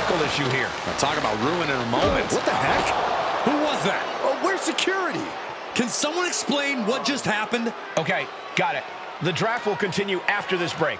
medical issue here. Now, talk about ruining a moment. What the heck? Who was that? Oh, where's security? Can someone explain what just happened? Okay, got it. The draft will continue after this break.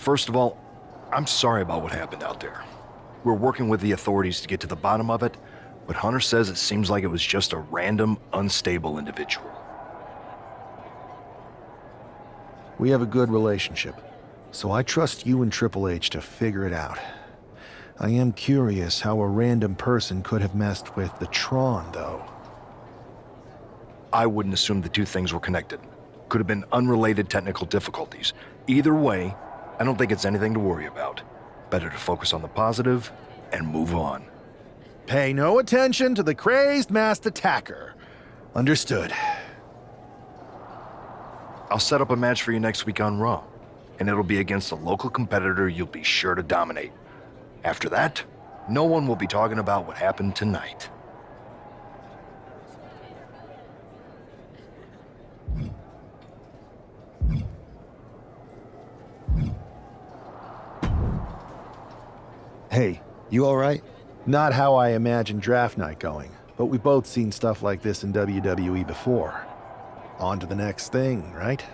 First of all, I'm sorry about what happened out there. We're working with the authorities to get to the bottom of it, but Hunter says it seems like it was just a random, unstable individual. We have a good relationship, so I trust you and Triple H to figure it out. I am curious how a random person could have messed with the Tron, though. I wouldn't assume the two things were connected. Could have been unrelated technical difficulties. Either way, I don't think it's anything to worry about. Better to focus on the positive and move on. Pay no attention to the crazed masked attacker. Understood. I'll set up a match for you next week on Raw, and it'll be against a local competitor you'll be sure to dominate. After that, no one will be talking about what happened tonight. Hey, you all right? Not how I imagined draft night going, but we both seen stuff like this in WWE before. On to the next thing, right?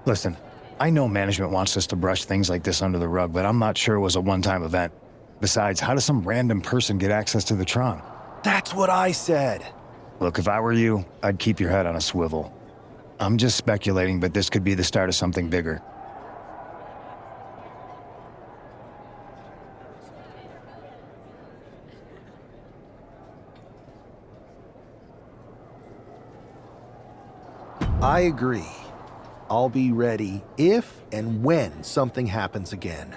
Listen, I know management wants us to brush things like this under the rug, but I'm not sure it was a one-time event. Besides, how does some random person get access to the Tron? That's what I said. Look, if I were you, I'd keep your head on a swivel. I'm just speculating, but this could be the start of something bigger. I agree. I'll be ready if and when something happens again.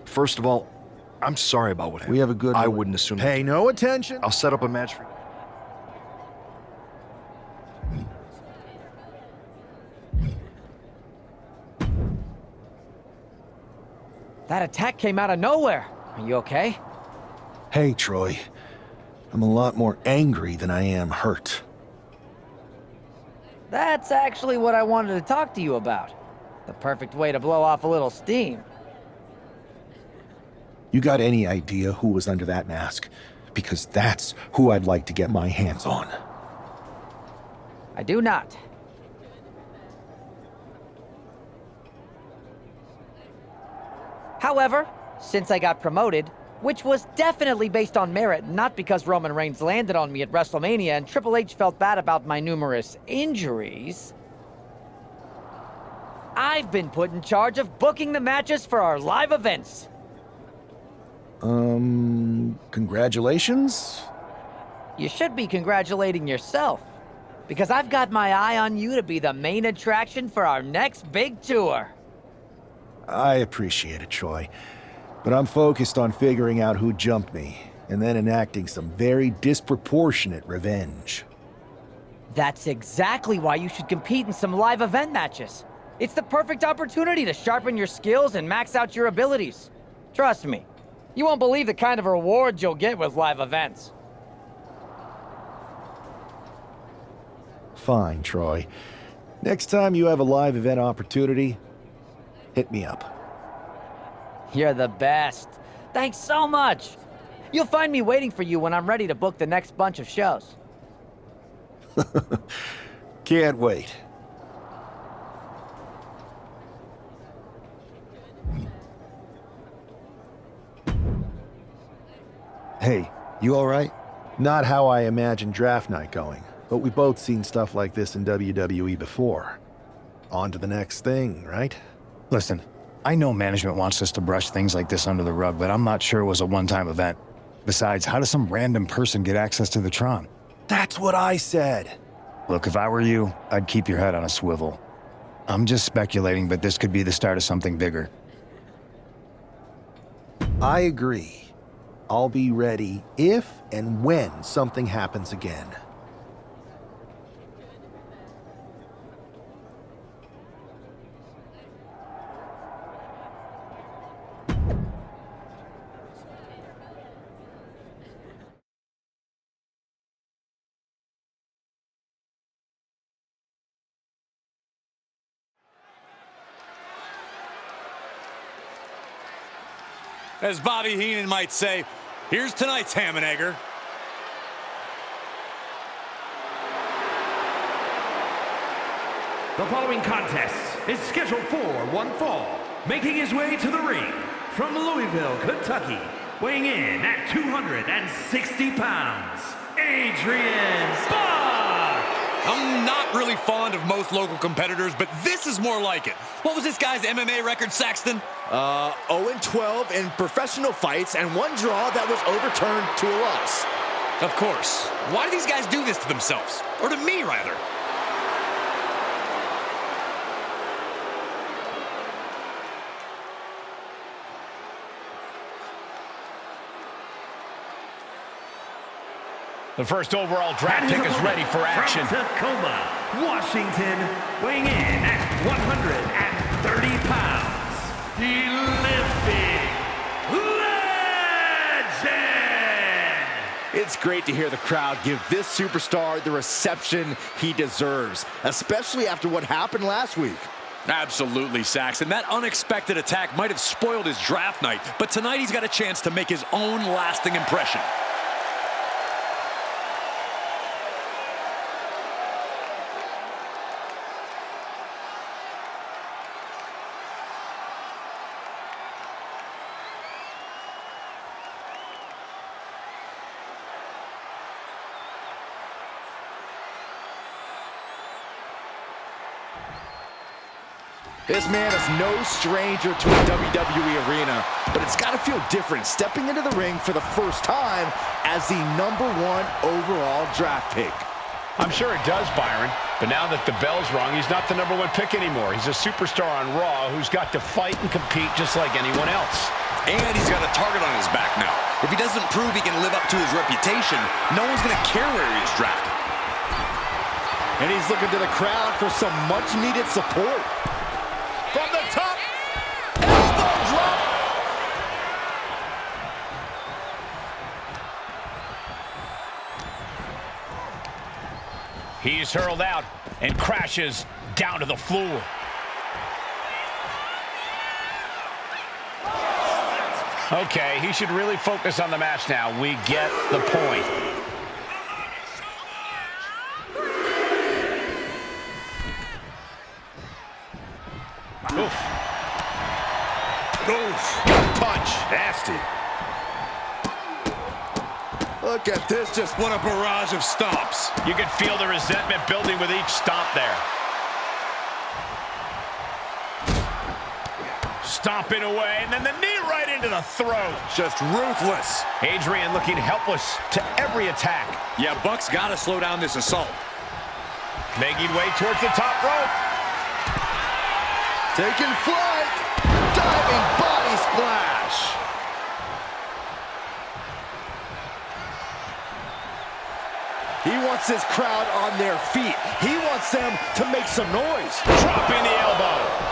First of all, I'm sorry about what happened. We have a good... I wouldn't assume... Pay no attention. I'll set up a match for you. That attack came out of nowhere. Are you okay? Hey, Troy. I'm a lot more angry than I am hurt. That's actually what I wanted to talk to you about. The perfect way to blow off a little steam. You got any idea who was under that mask? Because that's who I'd like to get my hands on. I do not. However, since I got promoted, which was definitely based on merit, not because Roman Reigns landed on me at WrestleMania and Triple H felt bad about my numerous injuries, I've been put in charge of booking the matches for our live events. Congratulations? You should be congratulating yourself, because I've got my eye on you to be the main attraction for our next big tour. I appreciate it, Troy. But I'm focused on figuring out who jumped me, and then enacting some very disproportionate revenge. That's exactly why you should compete in some live event matches. It's the perfect opportunity to sharpen your skills and max out your abilities. Trust me, you won't believe the kind of rewards you'll get with live events. Fine, Troy. Next time you have a live event opportunity, hit me up. You're the best. Thanks so much. You'll find me waiting for you when I'm ready to book the next bunch of shows. Can't wait. Hey, you all right? Not how I imagined draft night going, but we've both seen stuff like this in WWE before. On to the next thing, right? Listen, I know management wants us to brush things like this under the rug, but I'm not sure it was a one-time event. Besides, how does some random person get access to the Tron? That's what I said. Look, if I were you, I'd keep your head on a swivel. I'm just speculating, but this could be the start of something bigger. I agree. I'll be ready if and when something happens again. As Bobby Heenan might say, here's tonight's ham and egger. The following contest is scheduled for one fall. Making his way to the ring from Louisville, Kentucky, weighing in at 260 pounds, Adrian Spark! I'm not really fond of most local competitors, but this is more like it. What was this guy's MMA record, Saxton? 0-12 in professional fights and one draw that was overturned to a loss. Of course. Why do these guys do this to themselves? Or to me, rather? The first overall draft pick is ready for action. From Tacoma, Washington, weighing in at 130 pounds, the Living Legend! It's great to hear the crowd give this superstar the reception he deserves, especially after what happened last week. Absolutely, Saxton. That unexpected attack might have spoiled his draft night, but tonight he's got a chance to make his own lasting impression. This man is no stranger to a WWE arena, but it's got to feel different stepping into the ring for the first time as the #1 overall draft pick. I'm sure it does, Byron, but now that the bell's rung, he's not the #1 pick anymore. He's a superstar on Raw who's got to fight and compete just like anyone else. And he's got a target on his back now. If he doesn't prove he can live up to his reputation, no one's going to care where he is drafted. And he's looking to the crowd for some much-needed support. From the top, elbow drop. He's hurled out and crashes down to the floor. Okay, he should really focus on the match now. We get the point. Oof. Oof. Punch. Nasty. Look at this, just What a barrage of stomps. You can feel the resentment building with each stomp there. Stomping away, and then the knee right into the throat. just ruthless. Adrian looking helpless to every attack. Yeah, Buck's got to slow down this assault. Making way towards the top rope. Taking flight. Diving body splash. He wants his crowd on their feet. He wants them to make some noise. Dropping the elbow.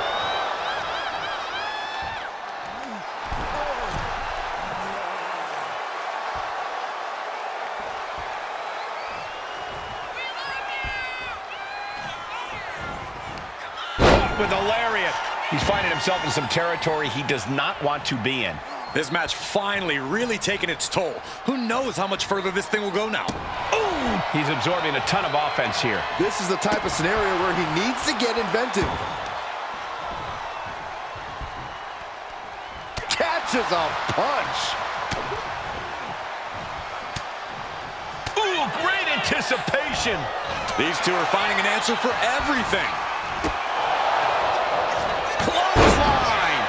With a lariat. He's finding himself in some territory he does not want to be in. This match finally really taking its toll. Who knows how much further this thing will go now? Ooh! He's absorbing a ton of offense here. This is the type of scenario where he needs to get inventive. Catches a punch. Ooh, great anticipation. These two are finding an answer for everything. Clothesline.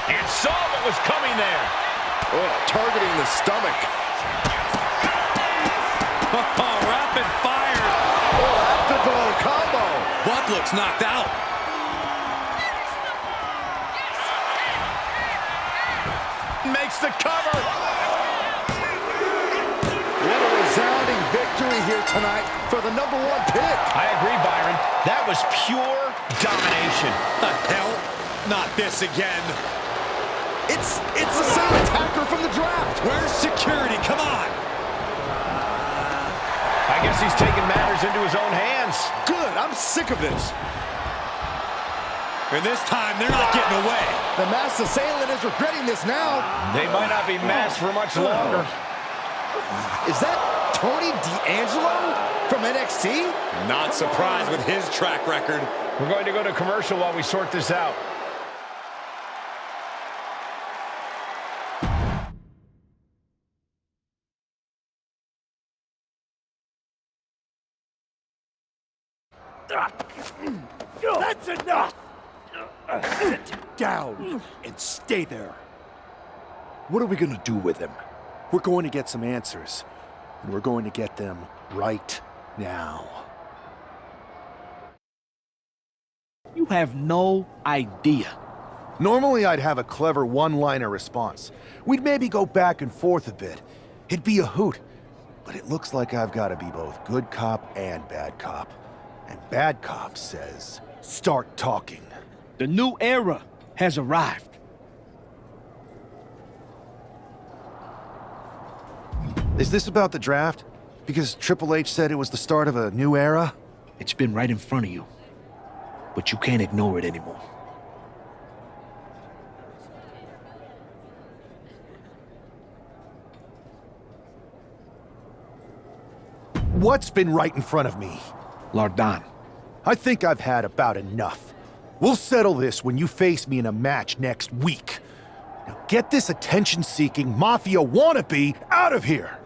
And saw what was coming there. Oh, targeting the stomach. Oh, rapid fire. Oh, afterglow combo. Buck looks knocked out. Makes the cover. What a resounding victory here tonight for the #1 pick. I agree, Byron. That was pure domination. The hell? Not this again. It's the same attacker from the draft. Where's security? Come on. I guess he's taking matters into his own hands. Good, I'm sick of this. And this time, they're not getting away. The masked assailant is regretting this now. They might not be masked for much longer. Is that Tony D'Angelo from NXT? Not surprised with his track record. We're going to go to commercial while we sort this out. That's enough! Sit down and stay there. What are we gonna do with him? We're going to get some answers, and we're going to get them right now. You have no idea. Normally, I'd have a clever one-liner response. We'd maybe go back and forth a bit. It'd be a hoot. But it looks like I've got to be both good cop and bad cop. And bad cop says, start talking. The new era has arrived. Is this about the draft? Because Triple H said it was the start of a new era? It's been right in front of you, but you can't ignore it anymore. What's been right in front of me? Lardan. I think I've had about enough. We'll settle this when you face me in a match next week. Now get this attention-seeking Mafia wannabe out of here!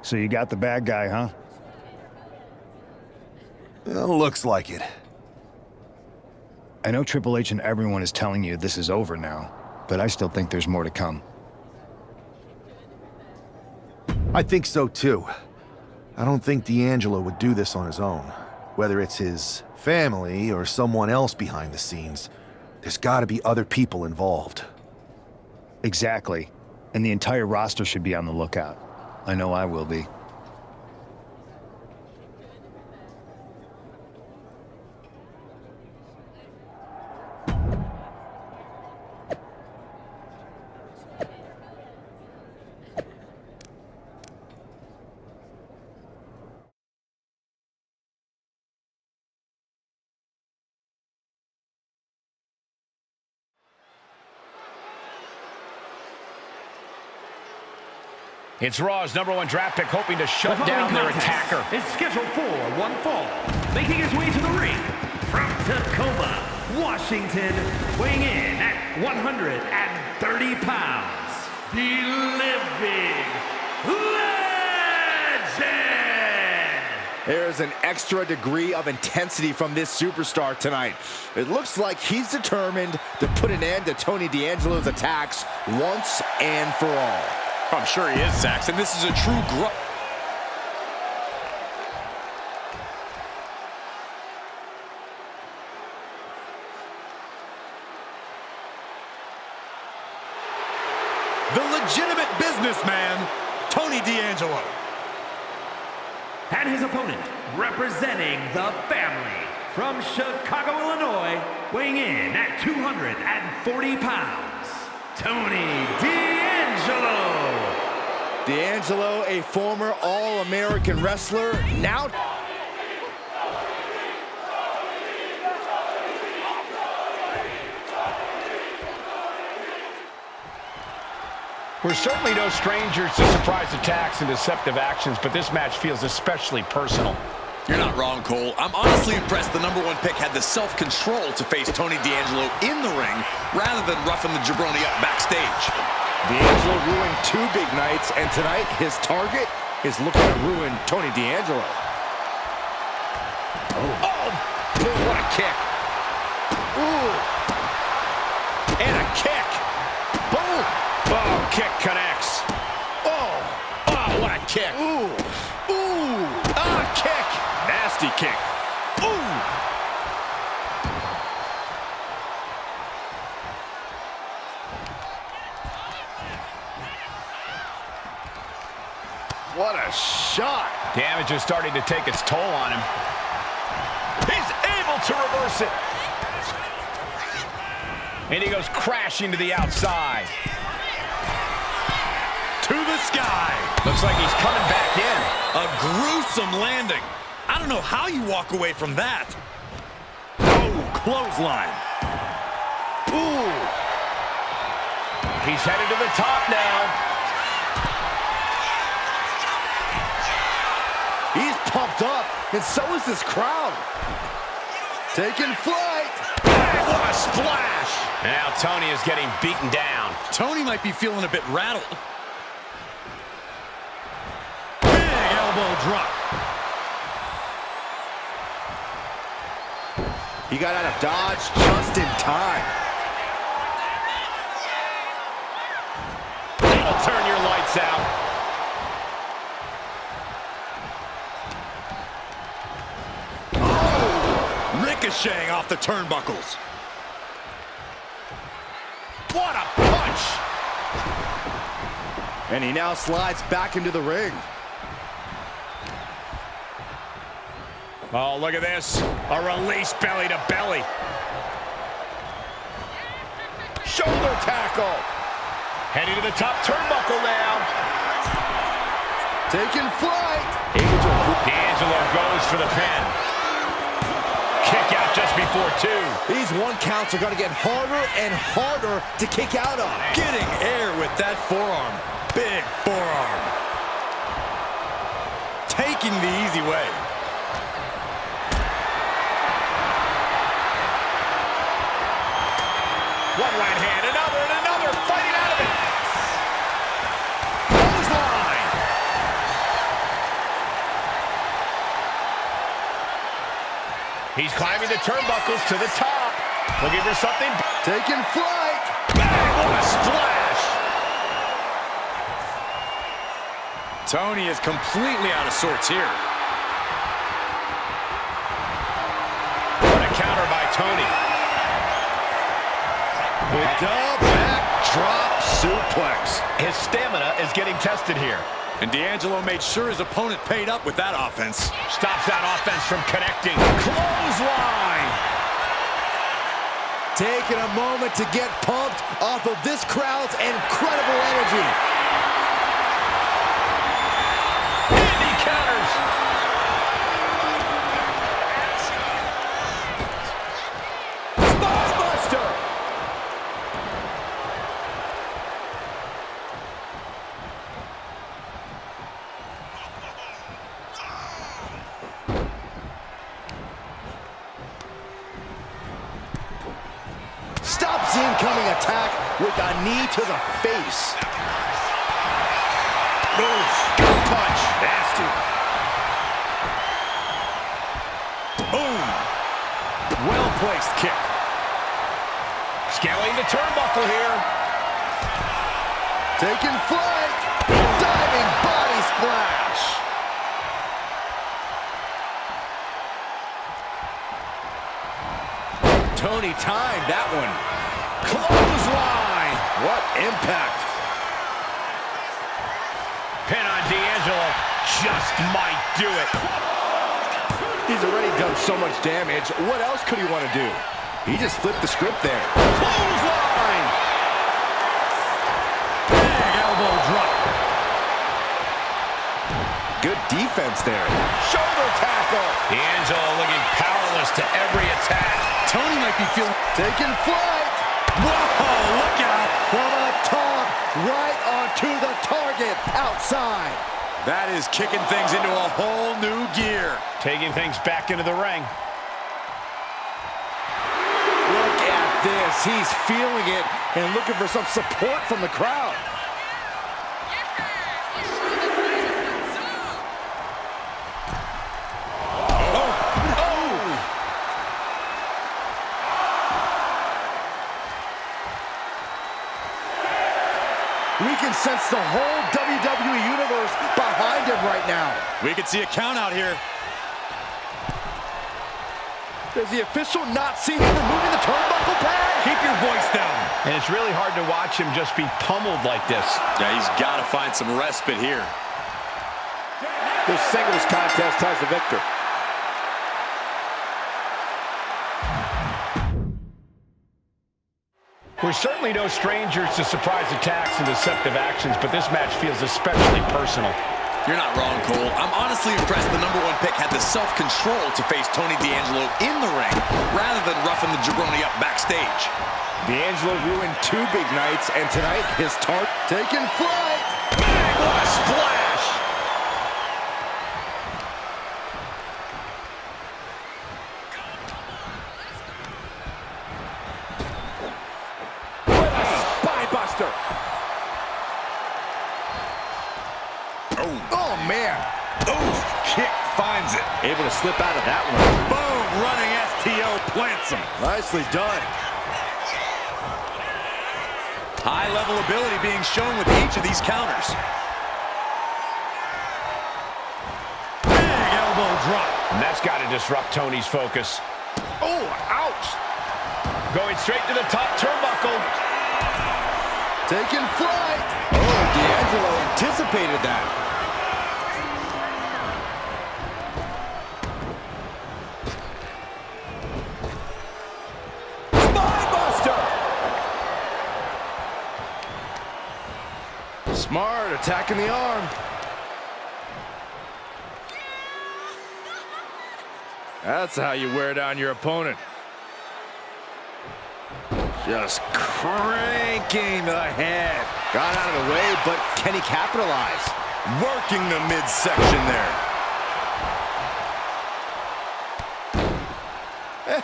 So you got the bad guy, huh? Well, looks like it. I know Triple H and everyone is telling you this is over now, but I still think there's more to come. I think so too. I don't think D'Angelo would do this on his own. Whether it's his family or someone else behind the scenes, there's gotta be other people involved. Exactly. And the entire roster should be on the lookout. I know I will be. It's Raw's #1 draft pick hoping to shut down their attacker. It's scheduled for one fall. Making his way to the ring from Tacoma, Washington, weighing in at 130 pounds, the Living Legend! There's an extra degree of intensity from this superstar tonight. It looks like he's determined to put an end to Tony D'Angelo's attacks once and for all. I'm sure he is, Saxon. This is a true The legitimate businessman, Tony D'Angelo. And his opponent, representing the family, from Chicago, Illinois, weighing in at 240 pounds, Tony D'Angelo. D'Angelo, a former All-American wrestler, now... We're certainly no strangers to surprise attacks and deceptive actions, but this match feels especially personal. You're not wrong, Cole. I'm honestly impressed the #1 pick had the self-control to face Tony D'Angelo in the ring rather than roughing the jabroni up backstage. D'Angelo ruined 2 big nights, and tonight his target is looking to ruin Tony D'Angelo. Oh, boom, what a kick. Ooh. And a kick. Boom. Oh, kick connects. Oh, what a kick. Ooh. Kick. Nasty kick. Ooh. What a shot. Damage is starting to take its toll on him. He's able to reverse it. And he goes crashing to the outside. To the sky. Looks like he's coming back in. A gruesome landing. I don't know how you walk away from that. Oh, clothesline. Ooh. He's headed to the top now. He's pumped up, and so is this crowd. Taking flight. What a splash! And now Tony is getting beaten down. Tony might be feeling a bit rattled. Big elbow drop. He got out of dodge just in time. That'll turn your lights out. Ricocheting off the turnbuckles. What a punch! And he now slides back into the ring. Oh, look at this. A release belly to belly. Shoulder tackle. Heading to the top turnbuckle now. Taking flight. D'Angelo goes for the pin. Kick out just before 2. These one counts are going to get harder and harder to kick out of. Getting air with that forearm. Big forearm. Taking the easy way. One right hand, another, and another. Fighting out of it. Clothesline. He's climbing the turnbuckles to the top. Looking for something. Taking flight. Bang! What a splash. Tony is completely out of sorts here. What a counter by Tony. With backdrop suplex. His stamina is getting tested here. And D'Angelo made sure his opponent paid up with that offense. Stops that offense from connecting. Clothesline. Taking a moment to get pumped off of this crowd's incredible energy. And he counters. Spinebuster. Stops the incoming attack with a knee to the face. Moves. Good punch. Nasty. Boom. Well-placed kick. Scaling the turnbuckle here. Taking flight. Diving body splash. Tony timed that one. Clothesline. What impact. Pin on D'Angelo. Just might do it. He's already done so much damage. What else could he want to do? He just flipped the script there. Clothesline. Big elbow drop. Good defense there. Shoulder tackle. D'Angelo looking powerless to every attack. Tony might be feeling... Taking flight. Whoa, look out. From up top, right onto the target outside. That is kicking things into a whole new gear. Taking things back into the ring. Look at this. He's feeling it and looking for some support from the crowd. We can sense the whole WWE Universe behind him right now. We could see a count out here. Does the official not see him removing the turnbuckle pad? Keep your voice down. And it's really hard to watch him just be pummeled like this. Yeah, he's got to find some respite here. This singles contest has the victor. We're certainly no strangers to surprise attacks and deceptive actions, but this match feels especially personal. You're not wrong, Cole. I'm honestly impressed the number 1 pick had the self-control to face Tony D'Angelo in the ring rather than roughing the jabroni up backstage. D'Angelo ruined 2 big nights, and tonight his target taking flight. Bang! What a splash! Buster. Oh, man. Oof, kick finds it. Able to slip out of that one. Boom, running STO plants him. Nicely done. High-level ability being shown with each of these counters. Big elbow drop. And that's got to disrupt Tony's focus. Oh, ouch. Going straight to the top turnbuckle. Taking flight. Oh, D'Angelo anticipated that. Spinebuster. Smart, attacking the arm. That's how you wear down your opponent. Just cranking the head. Got out of the way, but can he capitalize? Working the midsection there.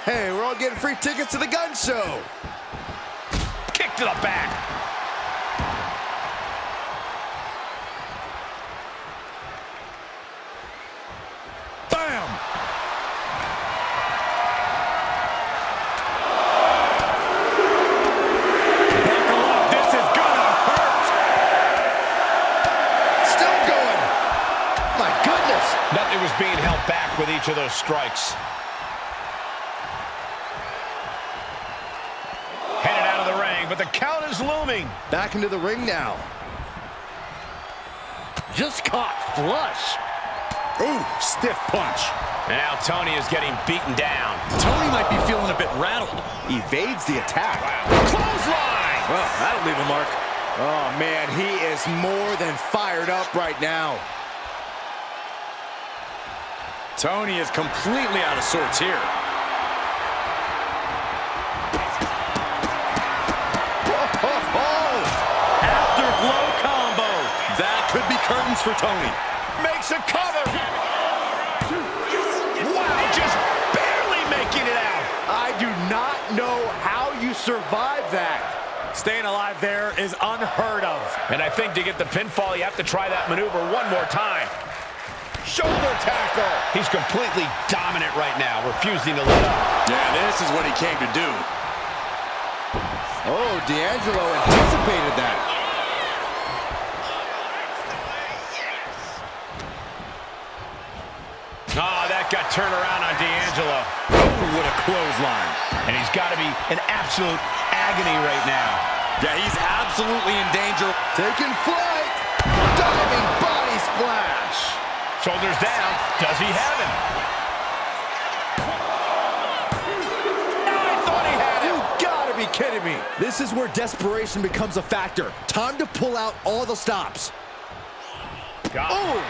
Hey, we're all getting free tickets to the gun show. Kick to the back. Bam! Buckle up, this is gonna hurt! Still going. My goodness. Nothing was being held back with each of those strikes. Headed out of the ring, but the count is looming. Back into the ring now. Just caught flush. Ooh, stiff punch. And now Tony is getting beaten down. Tony might be feeling a bit rattled. Evades the attack. Clothesline! Well, that'll leave a mark. Oh, man, he is more than fired up right now. Tony is completely out of sorts here. Afterglow combo. That could be curtains for Tony. Makes a cover. Wow, just barely making it out. I do not know how you survive that. Staying alive there is unheard of. And I think to get the pinfall, you have to try that maneuver one more time. Shoulder tackle. He's completely dominant right now, refusing to let up. Yeah, this is what he came to do. Oh, D'Angelo anticipated that. Oh, that got turned around on D'Angelo. Oh, what a clothesline. And he's got to be in absolute agony right now. Yeah, he's absolutely in danger. Taking flight. Diving body splash. Shoulders down. Does he have him? I thought he had him. You gotta be kidding me. This is where desperation becomes a factor. Time to pull out all the stops. Got Oh!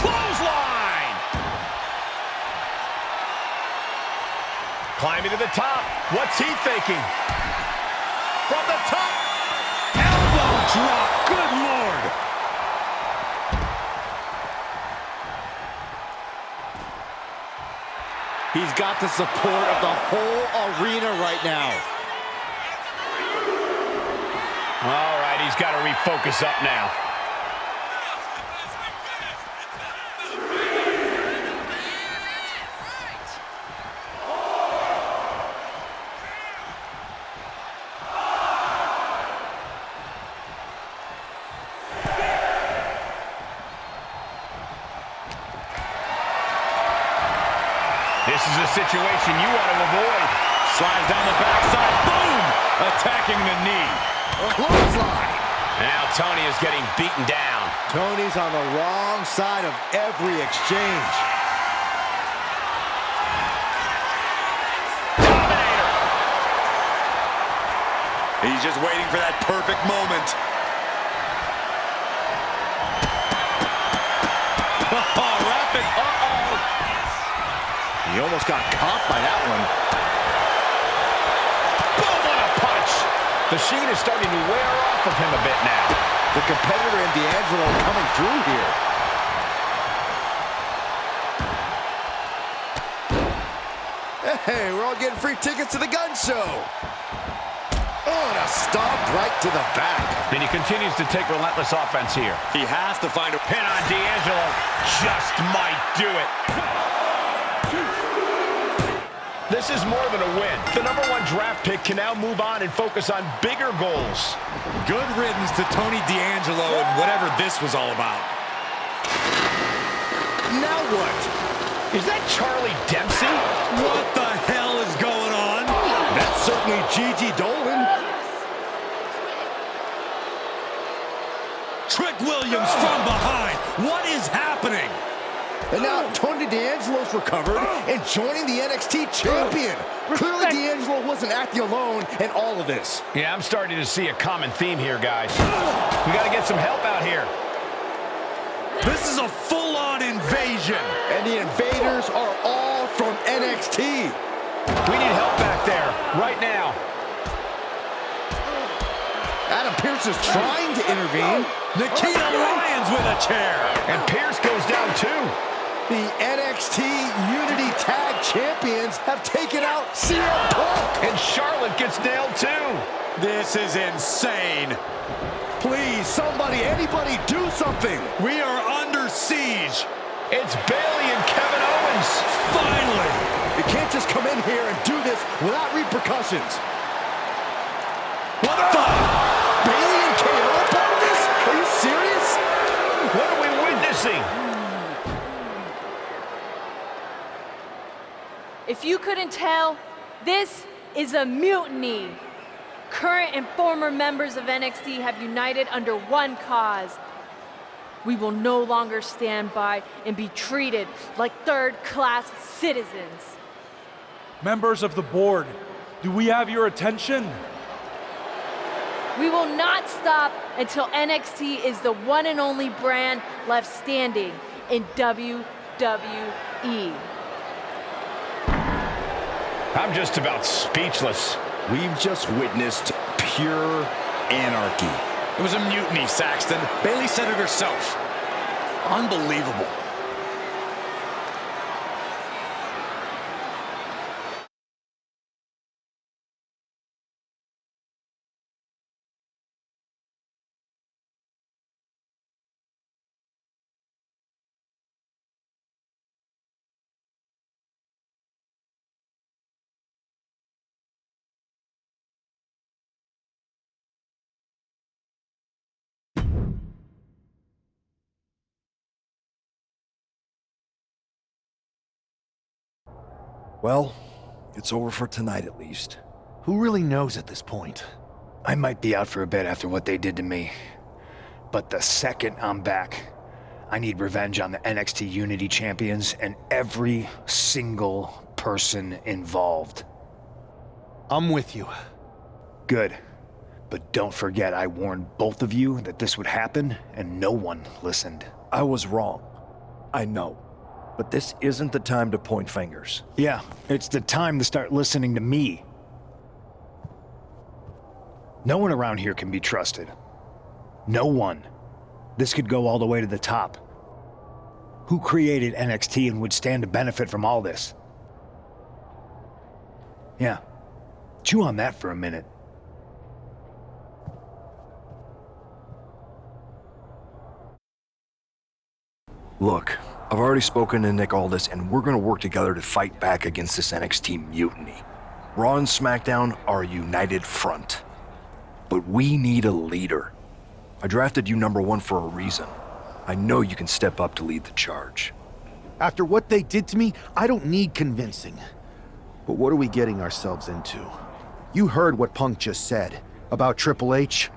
Clothesline! Climbing to the top. What's he thinking? From the top. Elbow drop. Good Lord. He's got the support of the whole arena right now. All right, he's got to refocus up now. This is a situation you want to avoid. Slides down the backside. Boom! Attacking the knee. Clothesline. Now Tony is getting beaten down. Tony's on the wrong side of every exchange. Dominator. He's just waiting for that perfect moment. Rapid. Uh-oh. He almost got caught by that one. Boom, what a punch. The sheen is starting to wear off of him a bit now. The competitor in D'Angelo coming through here. Hey, we're all getting free tickets to the gun show. Oh, and a stomp right to the back. And he continues to take relentless offense here. He has to find a Pin on D'Angelo. Just might do it. This is more than a win. The #1 draft pick can now move on and focus on bigger goals. Good riddance to Tony D'Angelo and whatever this was all about. Now what? Is that Charlie Dempsey? What the hell is going on? That's certainly Gigi Dolan. Trick Williams from behind. What is happening? And now Tony D'Angelo's recovered and joining the NXT champion. Clearly D'Angelo wasn't acting alone in all of this. Yeah, I'm starting to see a common theme here, guys. We got to get some help out here. This is a full-on invasion. And the invaders are all from NXT. We need help back there, right now. Adam Pearce is trying to intervene. Nikita Lyons with a chair. And Pearce goes down too. The NXT Unity Tag Champions have taken out CM Punk. And Charlotte gets nailed too. This is insane. Please, somebody, anybody, do something. We are under siege. It's Bayley and Kevin Owens. Finally. You can't just come in here and do this without repercussions. What the? Bayley and KO part of this? Are you serious? What are we witnessing? If you couldn't tell, this is a mutiny. Current and former members of NXT have united under one cause. We will no longer stand by and be treated like third-class citizens. Members of the board, do we have your attention? We will not stop until NXT is the one and only brand left standing in WWE. I'm just about speechless. We've just witnessed pure anarchy. It was a mutiny, Saxton. Bayley said it herself. Unbelievable. Well, it's over for tonight at least. Who really knows at this point? I might be out for a bit after what they did to me. But the second I'm back, I need revenge on the NXT Unity Champions and every single person involved. I'm with you. Good. But don't forget I warned both of you that this would happen, and no one listened. I was wrong. I know. But this isn't the time to point fingers. Yeah, it's the time to start listening to me. No one around here can be trusted. No one. This could go all the way to the top. Who created NXT and would stand to benefit from all this? Yeah. Chew on that for a minute. Look, I've already spoken to Nick Aldis, and we're gonna work together to fight back against this NXT mutiny. Raw and SmackDown are a united front. But we need a leader. I drafted you #1 for a reason. I know you can step up to lead the charge. After what they did to me, I don't need convincing. But what are we getting ourselves into? You heard what Punk just said about Triple H.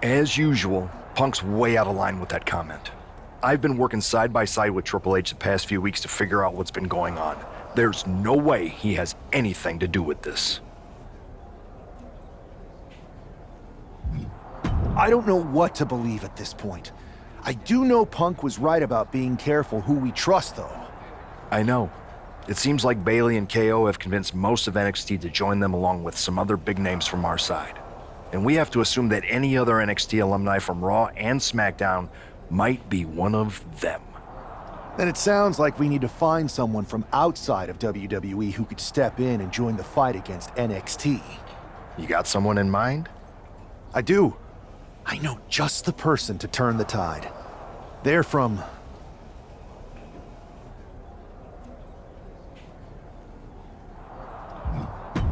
As usual, Punk's way out of line with that comment. I've been working side by side with Triple H the past few weeks to figure out what's been going on. There's no way he has anything to do with this. I don't know what to believe at this point. I do know Punk was right about being careful who we trust, though. I know. It seems like Bayley and KO have convinced most of NXT to join them along with some other big names from our side. And we have to assume that any other NXT alumni from Raw and SmackDown might be one of them. Then it sounds like we need to find someone from outside of WWE who could step in and join the fight against NXT. You got someone in mind? I do. I know just the person to turn the tide. They're from...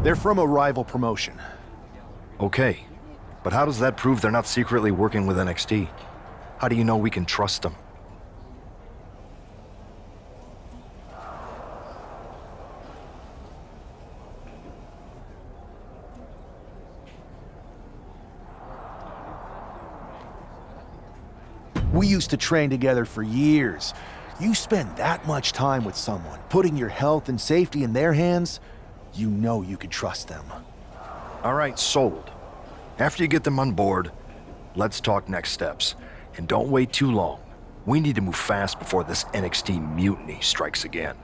They're from a rival promotion. Okay, but how does that prove they're not secretly working with NXT? How do you know we can trust them? We used to train together for years. You spend that much time with someone, putting your health and safety in their hands, you know you can trust them. All right, sold. After you get them on board, let's talk next steps. And don't wait too long. We need to move fast before this NXT mutiny strikes again.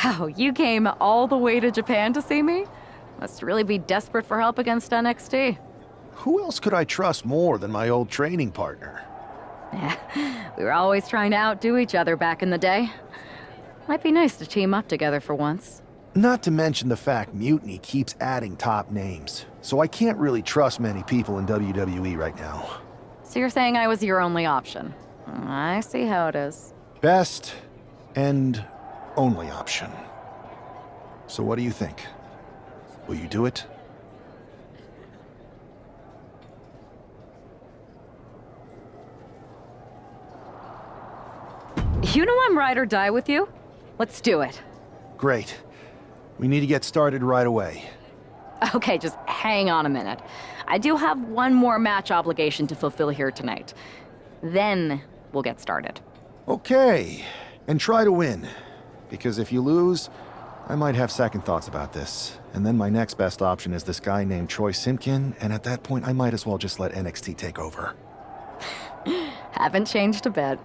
Wow, you came all the way to Japan to see me? Must really be desperate for help against NXT. Who else could I trust more than my old training partner? We were always trying to outdo each other back in the day. Might be nice to team up together for once. Not to mention the fact Mutiny keeps adding top names, so I can't really trust many people in WWE right now. So you're saying I was your only option? I see how it is. Best and only option. So what do you think? Will you do it? You know I'm ride or die with you. Let's do it. Great. We need to get started right away. Okay, just hang on a minute. I do have one more match obligation to fulfill here tonight. Then we'll get started. Okay. And try to win. Because if you lose, I might have second thoughts about this. And then my next best option is this guy named Troy Simpkin, and at that point I might as well just let NXT take over. Haven't changed a bit.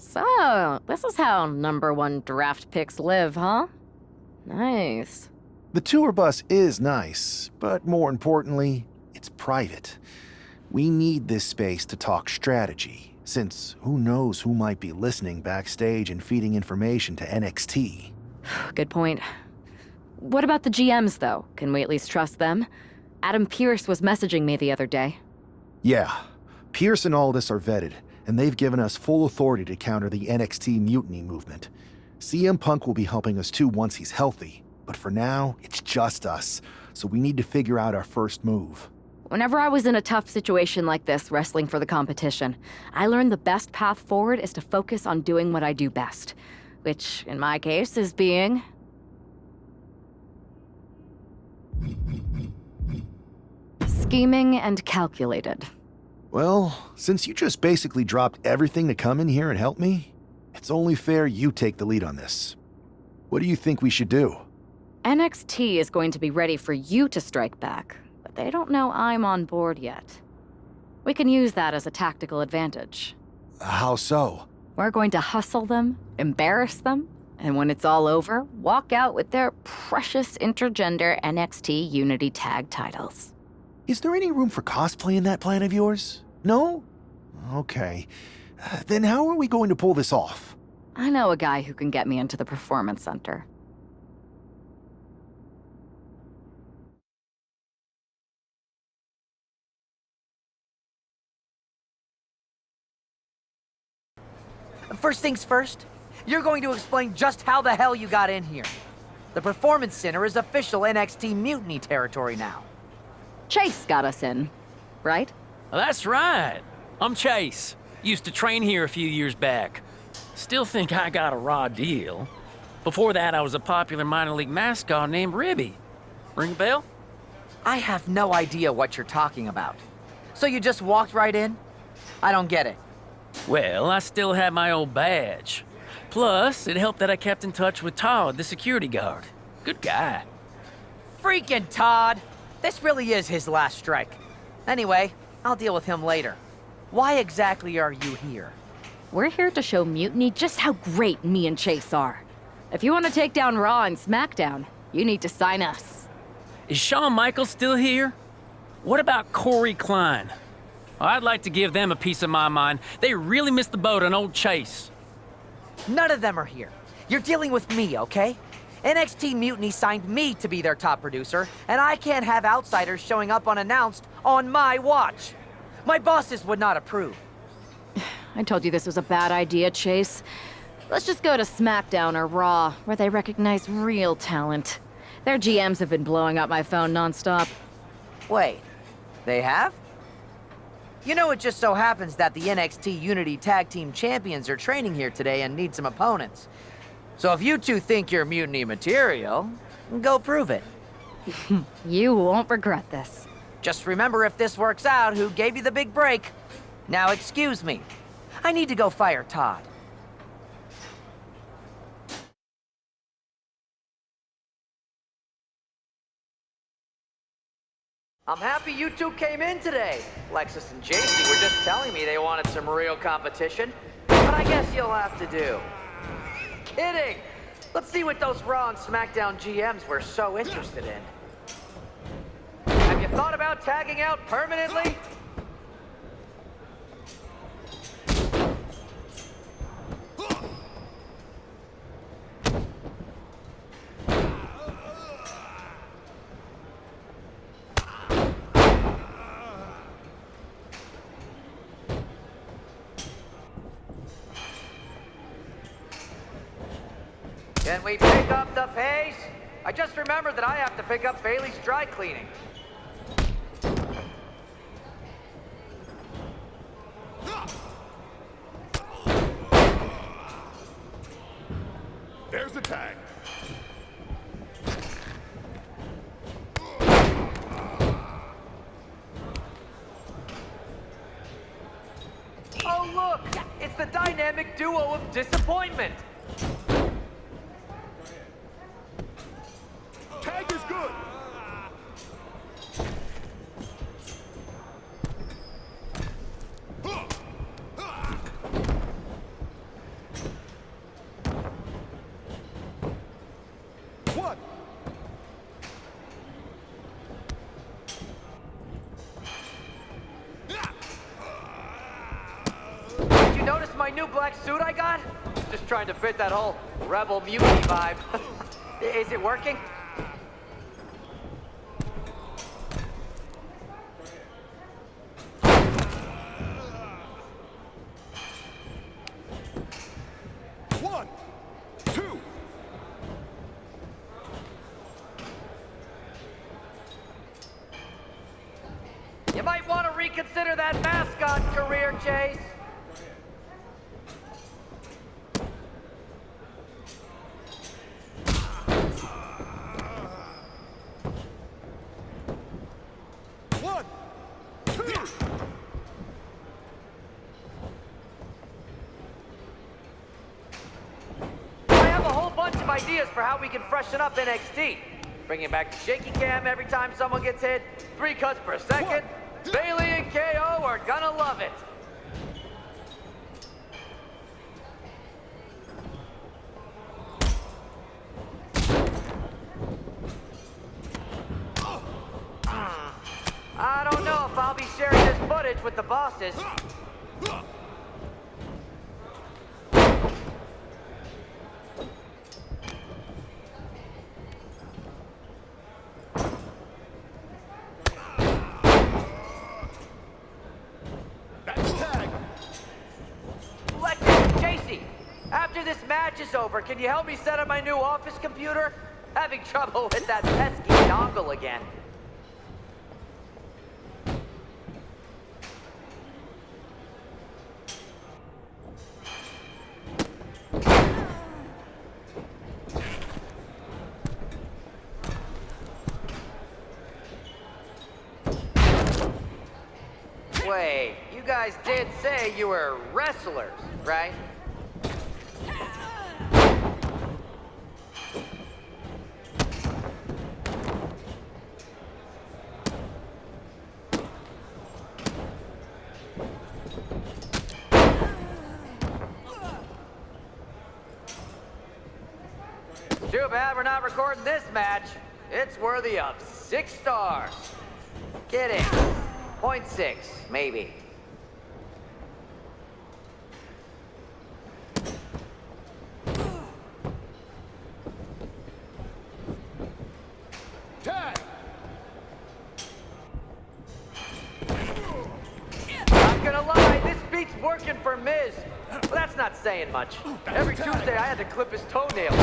So, this is how #1 draft picks live, huh? Nice. The tour bus is nice, but more importantly, it's private. We need this space to talk strategy, since who knows who might be listening backstage and feeding information to NXT. Good point. What about the GMs, though? Can we at least trust them? Adam Pearce was messaging me the other day. Yeah, Pierce and Aldis are vetted, and they've given us full authority to counter the NXT mutiny movement. CM Punk will be helping us too once he's healthy, but for now, it's just us, so we need to figure out our first move. Whenever I was in a tough situation like this, wrestling for the competition, I learned the best path forward is to focus on doing what I do best, which, in my case, is being... scheming and calculated. Well, since you just basically dropped everything to come in here and help me, it's only fair you take the lead on this. What do you think we should do? NXT is going to be ready for you to strike back, but they don't know I'm on board yet. We can use that as a tactical advantage. How so? We're going to hustle them, embarrass them, and when it's all over, walk out with their precious intergender NXT Unity Tag titles. Is there any room for cosplay in that plan of yours? No? Okay. Then how are we going to pull this off? I know a guy who can get me into the Performance Center. First things first, you're going to explain just how the hell you got in here. The Performance Center is official NXT Mutiny territory now. Chase got us in, right? That's right. I'm Chase. Used to train here a few years back. Still think I got a raw deal. Before that, I was a popular minor league mascot named Ribby. Ring a bell? I have no idea what you're talking about. So you just walked right in? I don't get it. Well, I still had my old badge. Plus, it helped that I kept in touch with Todd, the security guard. Good guy. Freaking Todd! This really is his last strike. Anyway, I'll deal with him later. Why exactly are you here? We're here to show Mutiny just how great me and Chase are. If you want to take down Raw and SmackDown, you need to sign us. Is Shawn Michaels still here? What about Corey Klein? I'd like to give them a piece of my mind. They really missed the boat on old Chase. None of them are here. You're dealing with me, okay? NXT Mutiny signed me to be their top producer, and I can't have outsiders showing up unannounced on my watch. My bosses would not approve. I told you this was a bad idea, Chase. Let's just go to SmackDown or Raw, where they recognize real talent. Their GMs have been blowing up my phone nonstop. Wait, they have? You know, it just so happens that the NXT Unity Tag Team Champions are training here today and need some opponents. So if you two think you're Mutiny material, go prove it. You won't regret this. Just remember, if this works out, who gave you the big break. Now excuse me. I need to go fire Todd. I'm happy you two came in today. Lexus and JC were just telling me they wanted some real competition. but I guess you'll have to do. Kidding! Let's see what those Raw and SmackDown GMs were so interested in. Have you thought about tagging out permanently? Can we pick up the pace? I just remembered that I have to pick up Bailey's dry cleaning. There's the tag. Oh look! It's the dynamic duo of disappointment! Tag is good. What? Did you notice my new black suit I got? Just trying to fit that whole rebel mutiny vibe. Is it working? One, two. You might want to reconsider that mascot career, Chase. One, two. I have a whole bunch of ideas for how we can freshen up NXT. Bringing back the shaky cam every time someone gets hit, 3 cuts per second. Bailey and KO are gonna love it. I don't know if I'll be sharing this footage with the bosses. That's tag. JC, after this match is over, can you help me set up my new office computer? Having trouble with that pesky dongle again. Wait, you guys did say you were wrestlers, right? Too bad we're not recording this match. It's worthy of 6 stars. Kidding. 0.6, maybe. Tag. Not gonna lie, this beat's working for Miz. But that's not saying much. Every Tuesday I had to clip his toenails.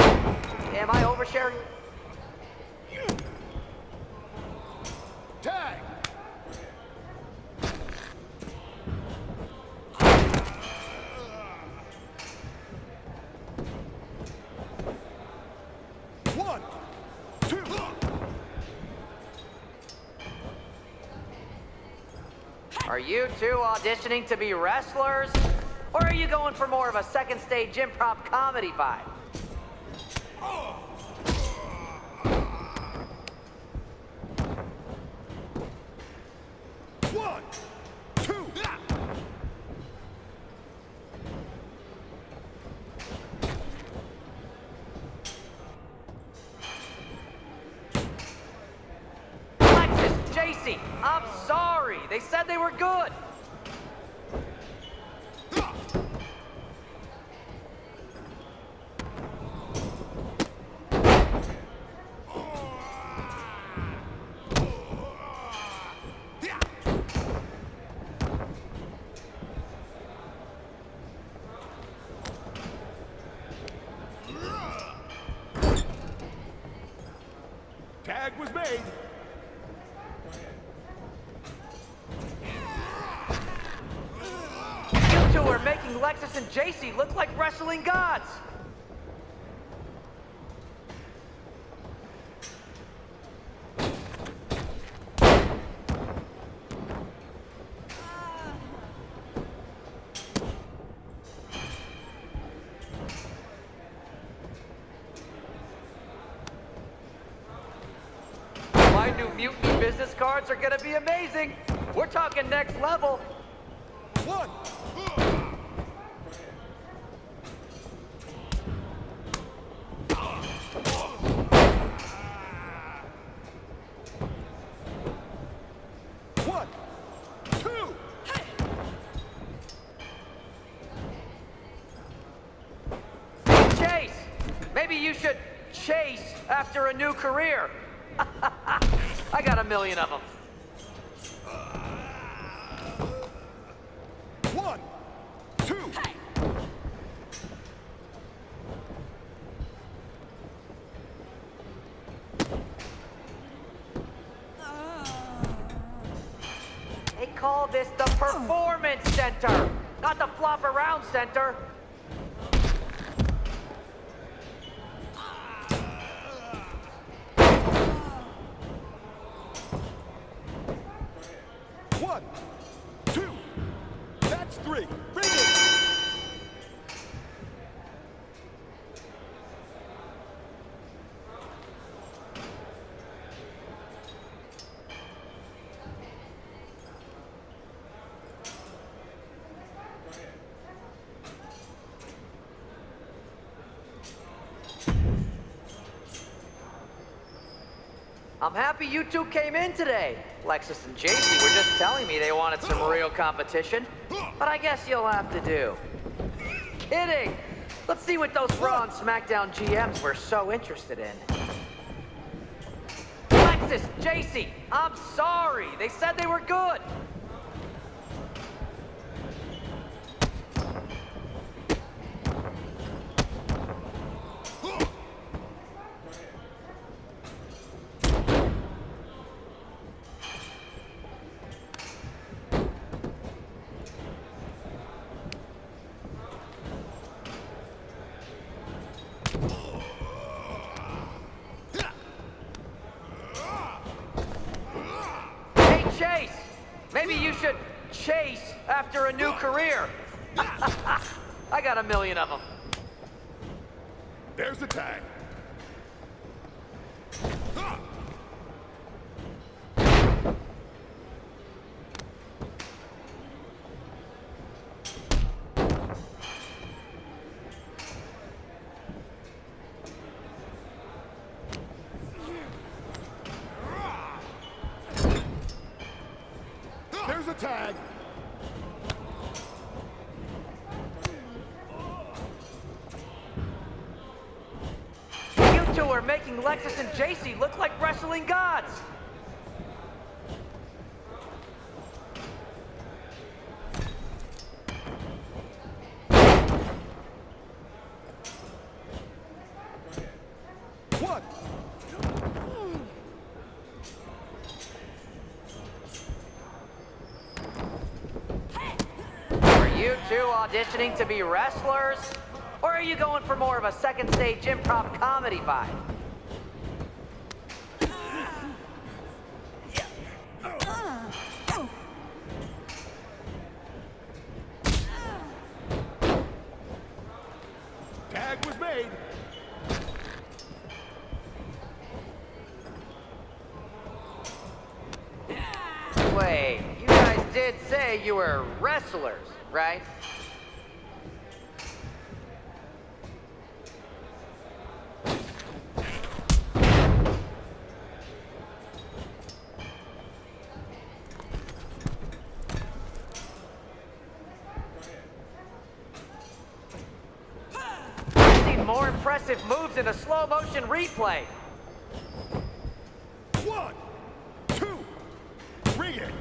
Am I oversharing? Tag. One, two. Are you two auditioning to be wrestlers? Or are you going for more of a second stage improv comedy vibe? One, two. I'm sorry. They said they were good. Tag was made. You two are making Lexus and JC look like wrestling gods. My new Mutiny business cards are gonna be amazing. We're talking next level. One. One. Two. Chase, maybe you should chase after a new career. I got a million of them. One. Two. They call this the Performance Center, not the Flop Around Center. One. Two. That's three. Bring it. I'm happy you two came in today. Lexus and JC were just telling me they wanted some real competition, but I guess you'll have to do. Kidding! Let's see what those Raw and SmackDown GMs were so interested in. Lexus, JC, I'm sorry. They said they were good. Chase! Maybe you should chase after a new career. I got a million of them. There's the tag. There's a tag. You two are making Lexus and JC look like wrestling gods. One. You two auditioning to be wrestlers? Or are you going for more of a second stage improv comedy vibe? Tag was made. Wait, you guys did say you were wrestlers, right? more impressive moves in a slow motion replay. 1, 2, bring it!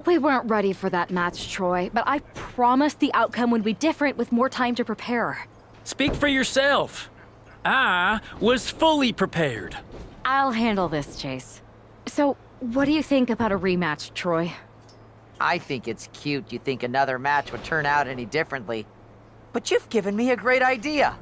We weren't ready for that match, Troy, but I promised the outcome would be different with more time to prepare. Speak for yourself. I was fully prepared. I'll handle this, Chase. So, what do you think about a rematch, Troy? I think it's cute you think another match would turn out any differently. But you've given me a great idea.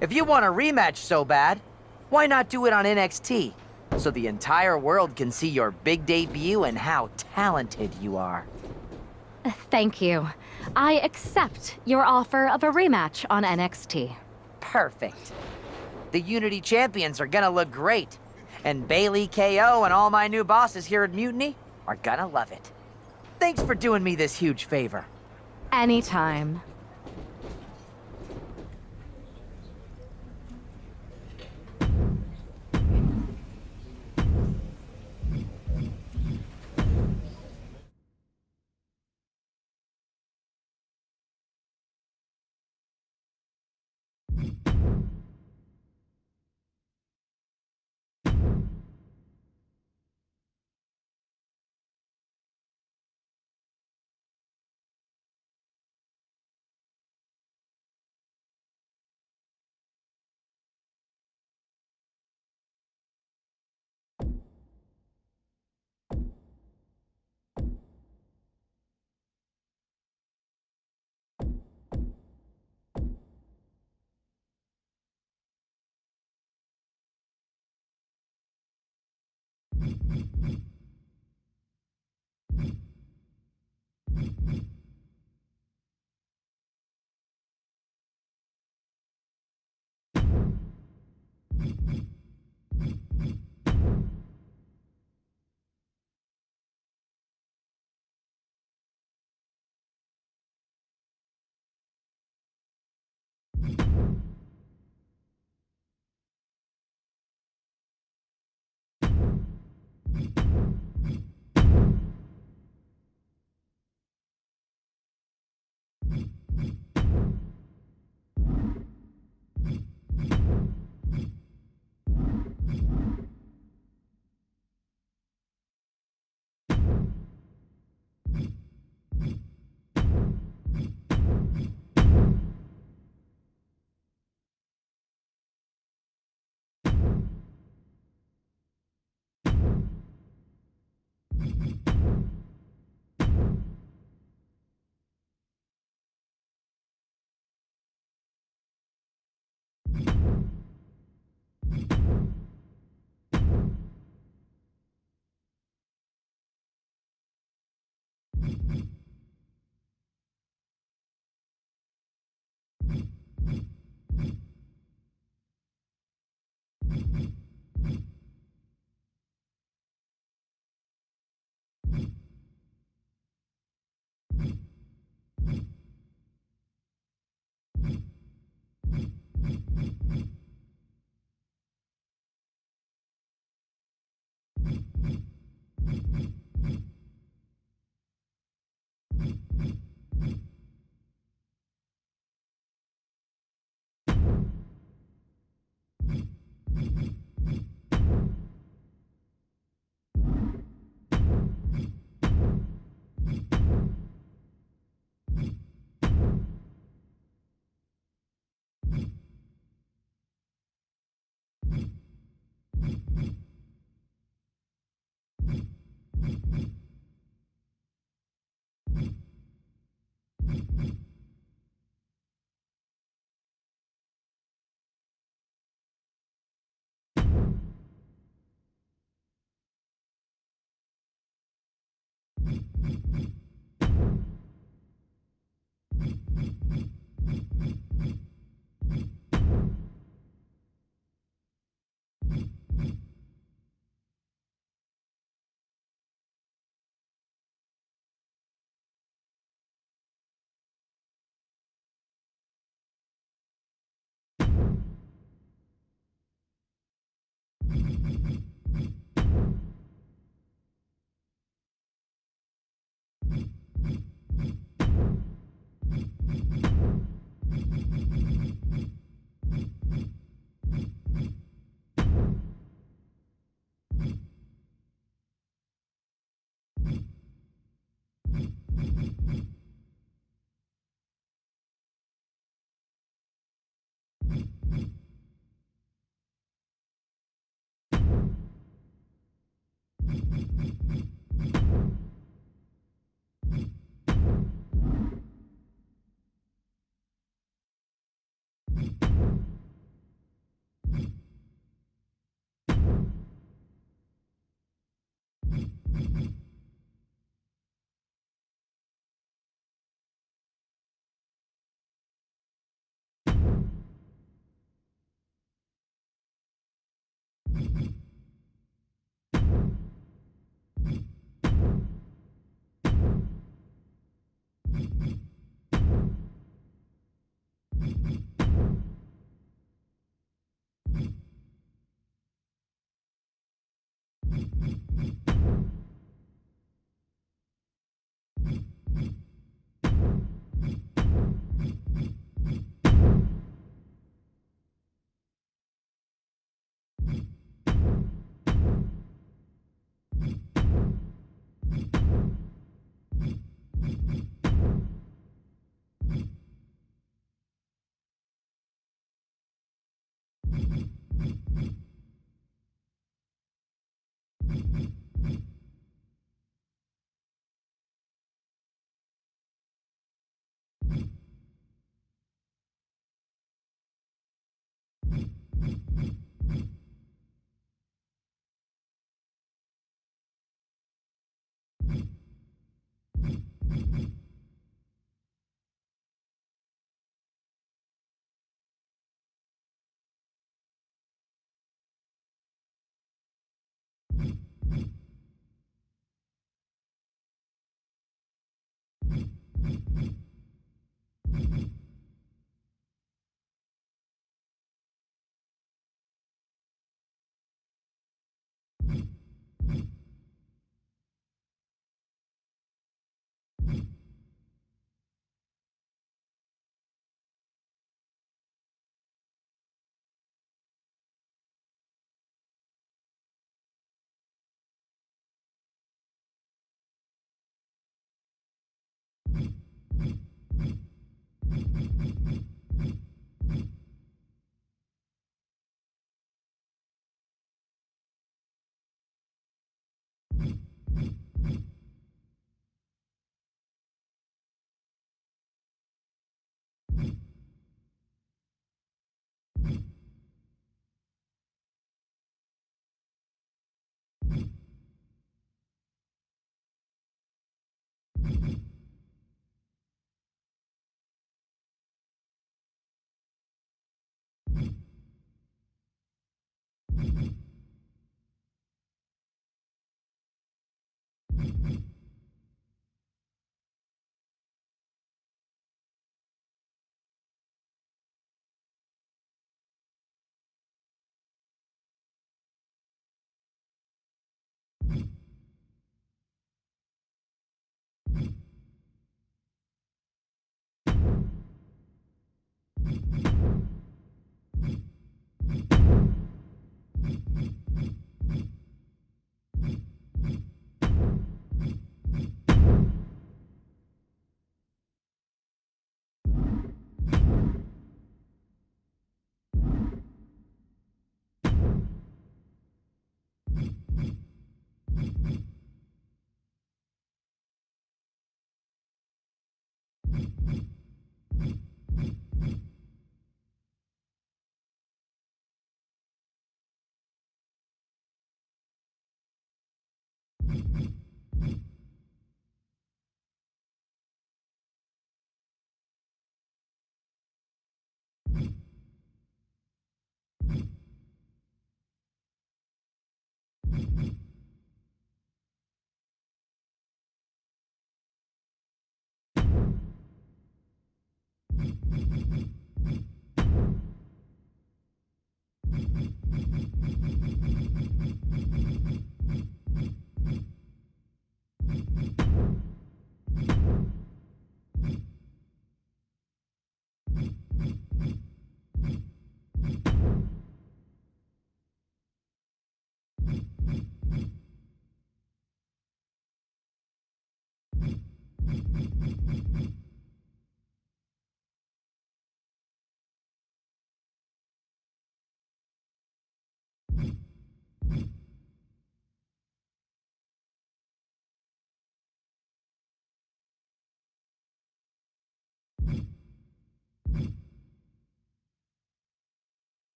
If you want a rematch so bad, why not do it on NXT? So the entire world can see your big debut and how talented you are. Thank you. I accept your offer of a rematch on NXT. Perfect. The Unity Champions are gonna look great. And Bailey, KO, and all my new bosses here at Mutiny are gonna love it. Thanks for doing me this huge favor. Anytime.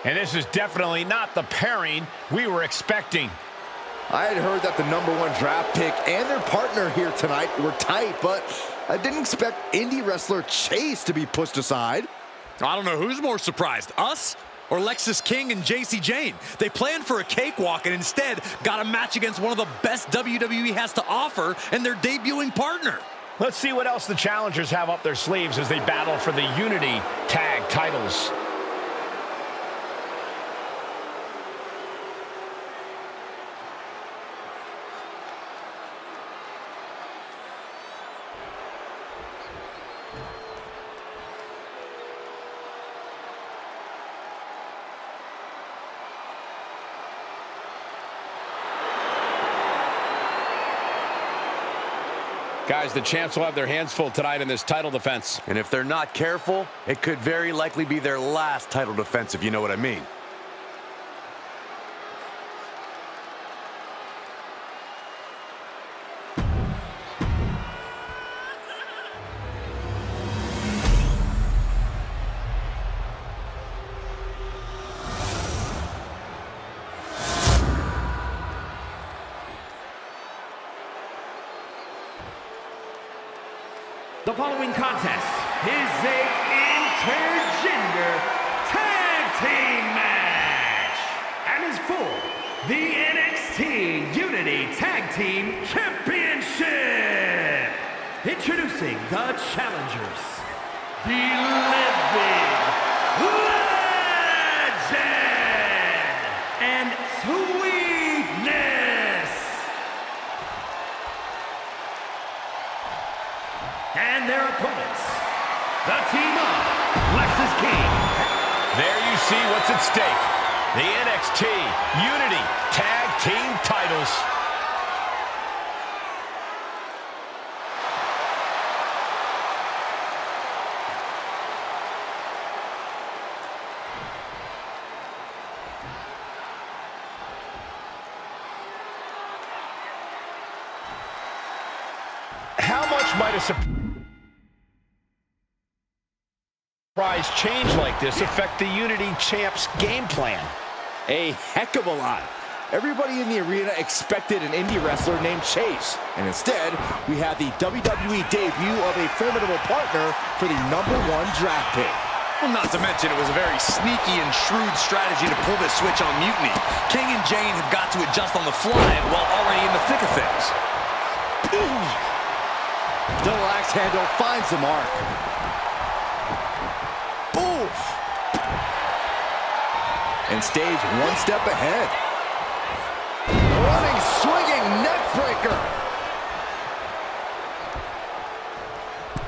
And this is definitely not the pairing we were expecting. I had heard that the #1 draft pick and their partner here tonight were tight, but I didn't expect indie wrestler Chase to be pushed aside. I don't know who's more surprised, us or Lexis King and JC Jane. They planned for a cakewalk and instead got a match against one of the best WWE has to offer and their debuting partner. Let's see what else the challengers have up their sleeves as they battle for the Unity Tag titles. Guys, the champs will have their hands full tonight in this title defense. And if they're not careful, it could very likely be their last title defense, if you know what I mean. The following contest is a intergender tag team match and is for the NXT Unity Tag Team Championship. Introducing the challengers, the Living Legend and Sweetness. And their opponents, the team of Lexis King. There you see what's at stake. The NXT Unity Tag Team titles. How much might a surprise change like this affect the Unity Champs game plan? A heck of a lot. Everybody in the arena expected an indie wrestler named Chase, and instead, we had the WWE debut of a formidable partner for the #1 draft pick. Well, not to mention, it was a very sneaky and shrewd strategy to pull this switch on Mutiny. King and Jane have got to adjust on the fly while already in the thick of things. Double axe handle finds the mark. Oof! And stage one step ahead. Running, swinging neck breaker.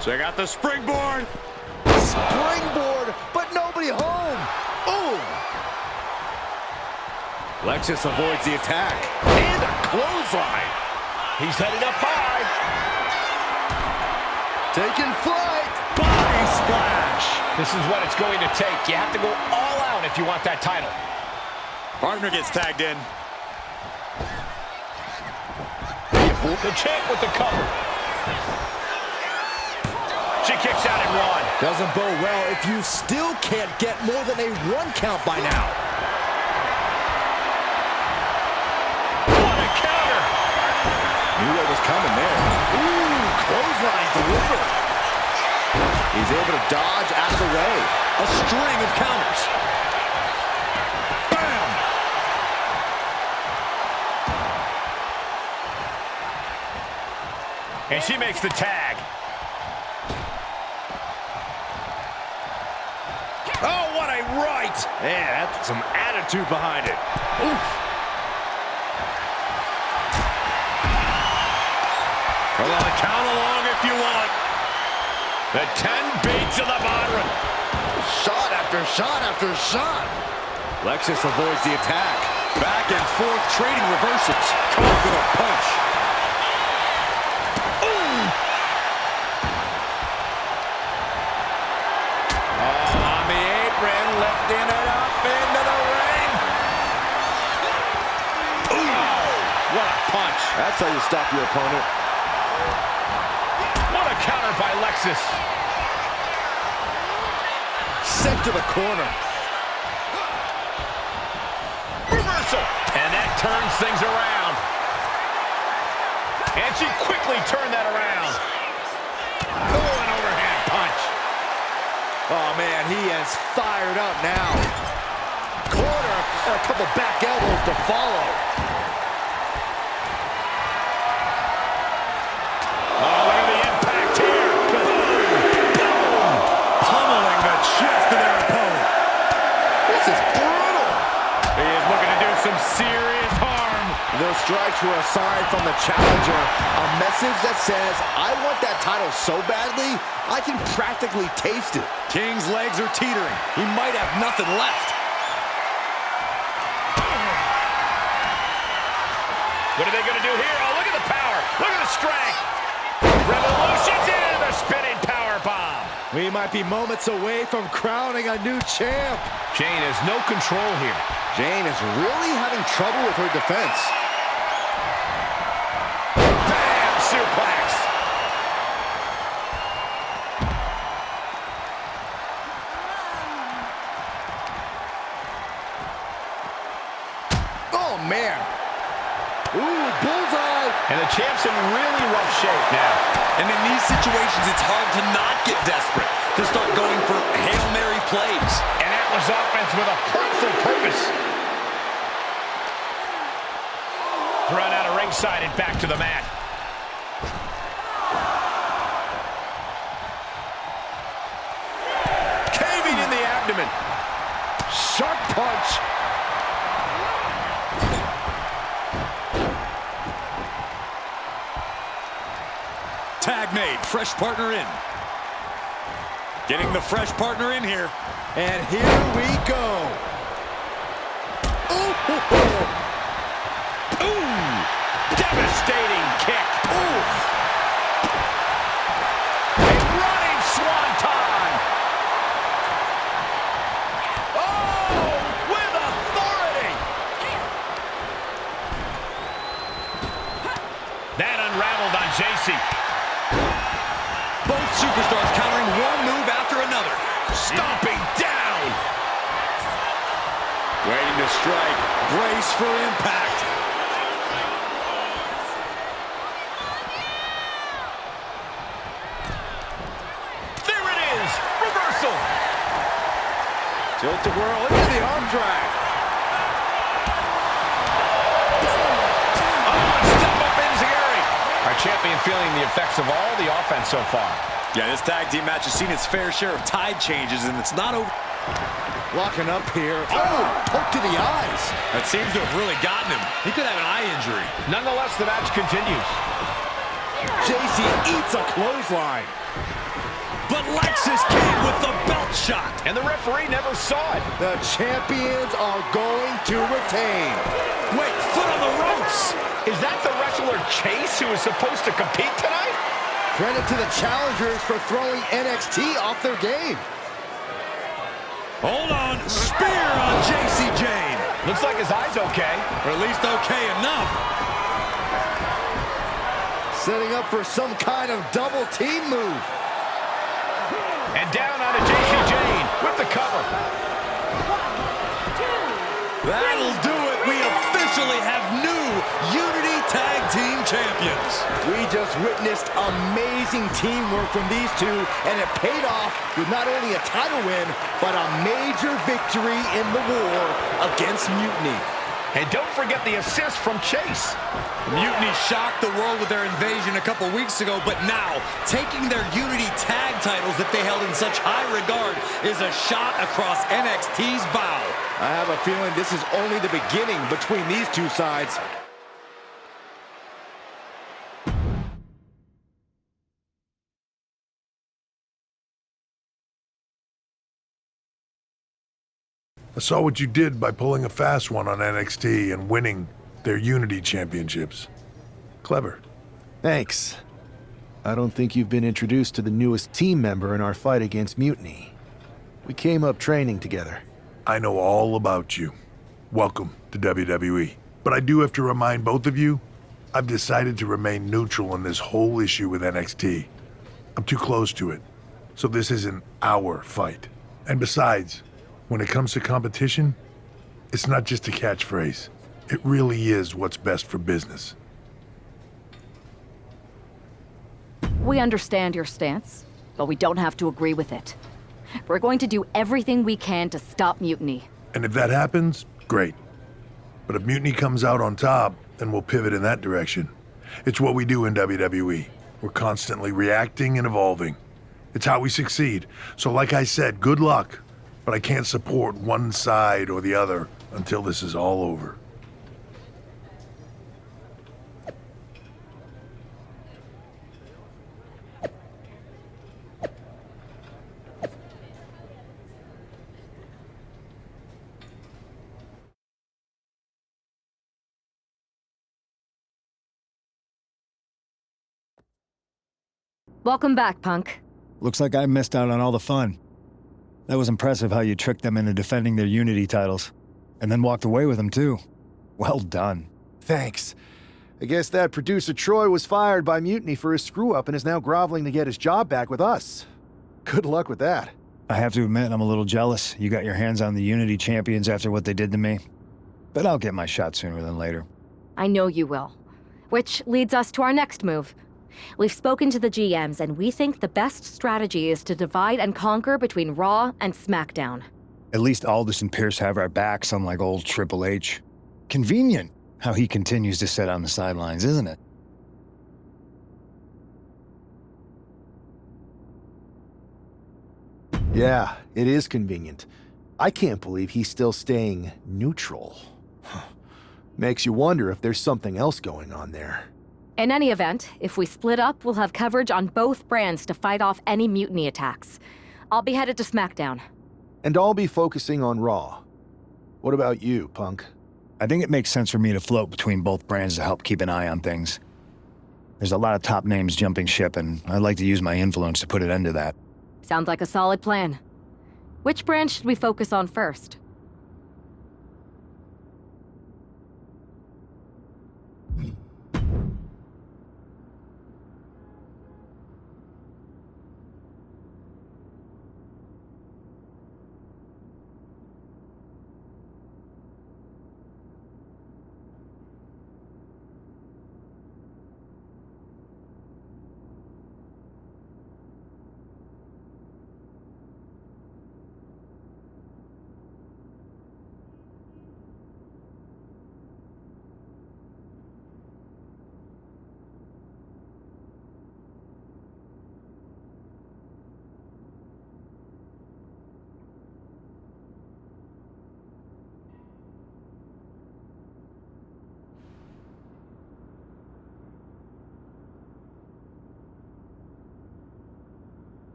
Check out the springboard. Springboard, but nobody home. Ooh! Lexis avoids the attack. And a clothesline. He's headed up high. Taking flight. Bye. Face splash. This is what it's going to take. You have to go all out if you want that title. Partner gets tagged in. The champ with the cover. She kicks out at 1. Doesn't bode well if you still can't get more than a 1 count by now. What a counter! Knew what was coming there. Ooh, clothesline delivered. He's able to dodge out of the way. A string of counters. Bam! And she makes the tag. Oh, what a right! Man, that's some attitude behind it. Oof. Come on, count along if you want. The 10 beats of the Bodhrán. Shot after shot after shot. Lexis avoids the attack. Back and forth, trading reversals. Caught with a punch. On the apron, lifting it up into the ring. Ooh, what a punch. That's how you stop your opponent. What a counter by Lexis. Sent to the corner. Reversal. And that turns things around. And she quickly turned that around. Oh, an overhand punch. Oh, man, he is fired up now. Corner, and a couple back elbows to follow. Oh, look at the impact here. Boom. Pummeling the chest of their opponent. This is brutal. He is looking to do some serious harm. Those strikes were a sign from the challenger, a message that says, I want that title so badly, I can practically taste it. King's legs are teetering. He might have nothing left. What are they going to do here? Oh, look at the power. Look at the strength. Revolution's in the spinning power bomb. We might be moments away from crowning a new champ. Jane has no control here. Jane is really having trouble with her defense. Bam! Suplex. Oh, man. Ooh, bullseye. And the champ's in really rough shape now. And in these situations, it's hard to not get desperate, to start going for Hail Mary plays. And Atlas offense with a hurtful purpose. Thrown out of ringside and back to the mat. Caving in the abdomen. Sharp punch. Tag made, fresh partner in. Getting the fresh partner in here. And here we go. Ooh. Ooh! Devastating kick. Oof! A running swanton. Oh! With authority. That unraveled on JC. Both superstars countering one move after another. Stomping down. Waiting to strike. Brace for impact. There it is. Reversal. Tilt-a-whirl into the arm drag. Step-up enziguri. Our champion feeling the effects of all the offense so far. Yeah, this tag team match has seen its fair share of tide changes, and it's not over. Locking up here. Oh, poke to the eyes. That seems to have really gotten him. He could have an eye injury. Nonetheless, the match continues. JC eats a clothesline. But Lexis came with the belt shot. And the referee never saw it. The champions are going to retain. Wait, foot on the ropes. Is that the wrestler Chase who was supposed to compete tonight? Credit to the challengers for throwing NXT off their game. Hold on. Spear on JC Jane. Looks like his eye's okay. Or at least okay enough. Setting up for some kind of double team move. And down onto JC Jane with the cover. That'll do it. We officially have new Unity Tag Team Champions. We just witnessed amazing teamwork from these two, and it paid off with not only a title win, but a major victory in the war against Mutiny. And don't forget the assist from Chase. Mutiny shocked the world with their invasion a couple weeks ago, but now, taking their Unity Tag titles that they held in such high regard is a shot across NXT's bow. I have a feeling this is only the beginning between these two sides. I saw what you did by pulling a fast one on NXT and winning their Unity Championships. Clever. Thanks. I don't think you've been introduced to the newest team member in our fight against Mutiny. We came up training together. I know all about you. Welcome to WWE. But I do have to remind both of you, I've decided to remain neutral in this whole issue with NXT. I'm too close to it, so this isn't our fight. And besides, when it comes to competition, it's not just a catchphrase. It really is what's best for business. We understand your stance, but we don't have to agree with it. We're going to do everything we can to stop Mutiny. And if that happens, great. But if Mutiny comes out on top, then we'll pivot in that direction. It's what we do in WWE. We're constantly reacting and evolving. It's how we succeed. So like I said, good luck. But I can't support one side or the other until this is all over. Welcome back, Punk. Looks like I missed out on all the fun. That was impressive how you tricked them into defending their Unity titles. And then walked away with them, too. Well done. Thanks. I guess that producer Troy was fired by Mutiny for his screw-up and is now groveling to get his job back with us. Good luck with that. I have to admit, I'm a little jealous. You got your hands on the Unity champions after what they did to me. But I'll get my shot sooner than later. I know you will. Which leads us to our next move. We've spoken to the GMs, and we think the best strategy is to divide and conquer between Raw and SmackDown. At least Aldis and Pierce have our backs, unlike old Triple H. Convenient how he continues to sit on the sidelines, isn't it? Yeah, it is convenient. I can't believe he's still staying neutral. Makes you wonder if there's something else going on there. In any event, if we split up, we'll have coverage on both brands to fight off any Mutiny attacks. I'll be headed to SmackDown. And I'll be focusing on Raw. What about you, Punk? I think it makes sense for me to float between both brands to help keep an eye on things. There's a lot of top names jumping ship, and I'd like to use my influence to put an end to that. Sounds like a solid plan. Which brand should we focus on first?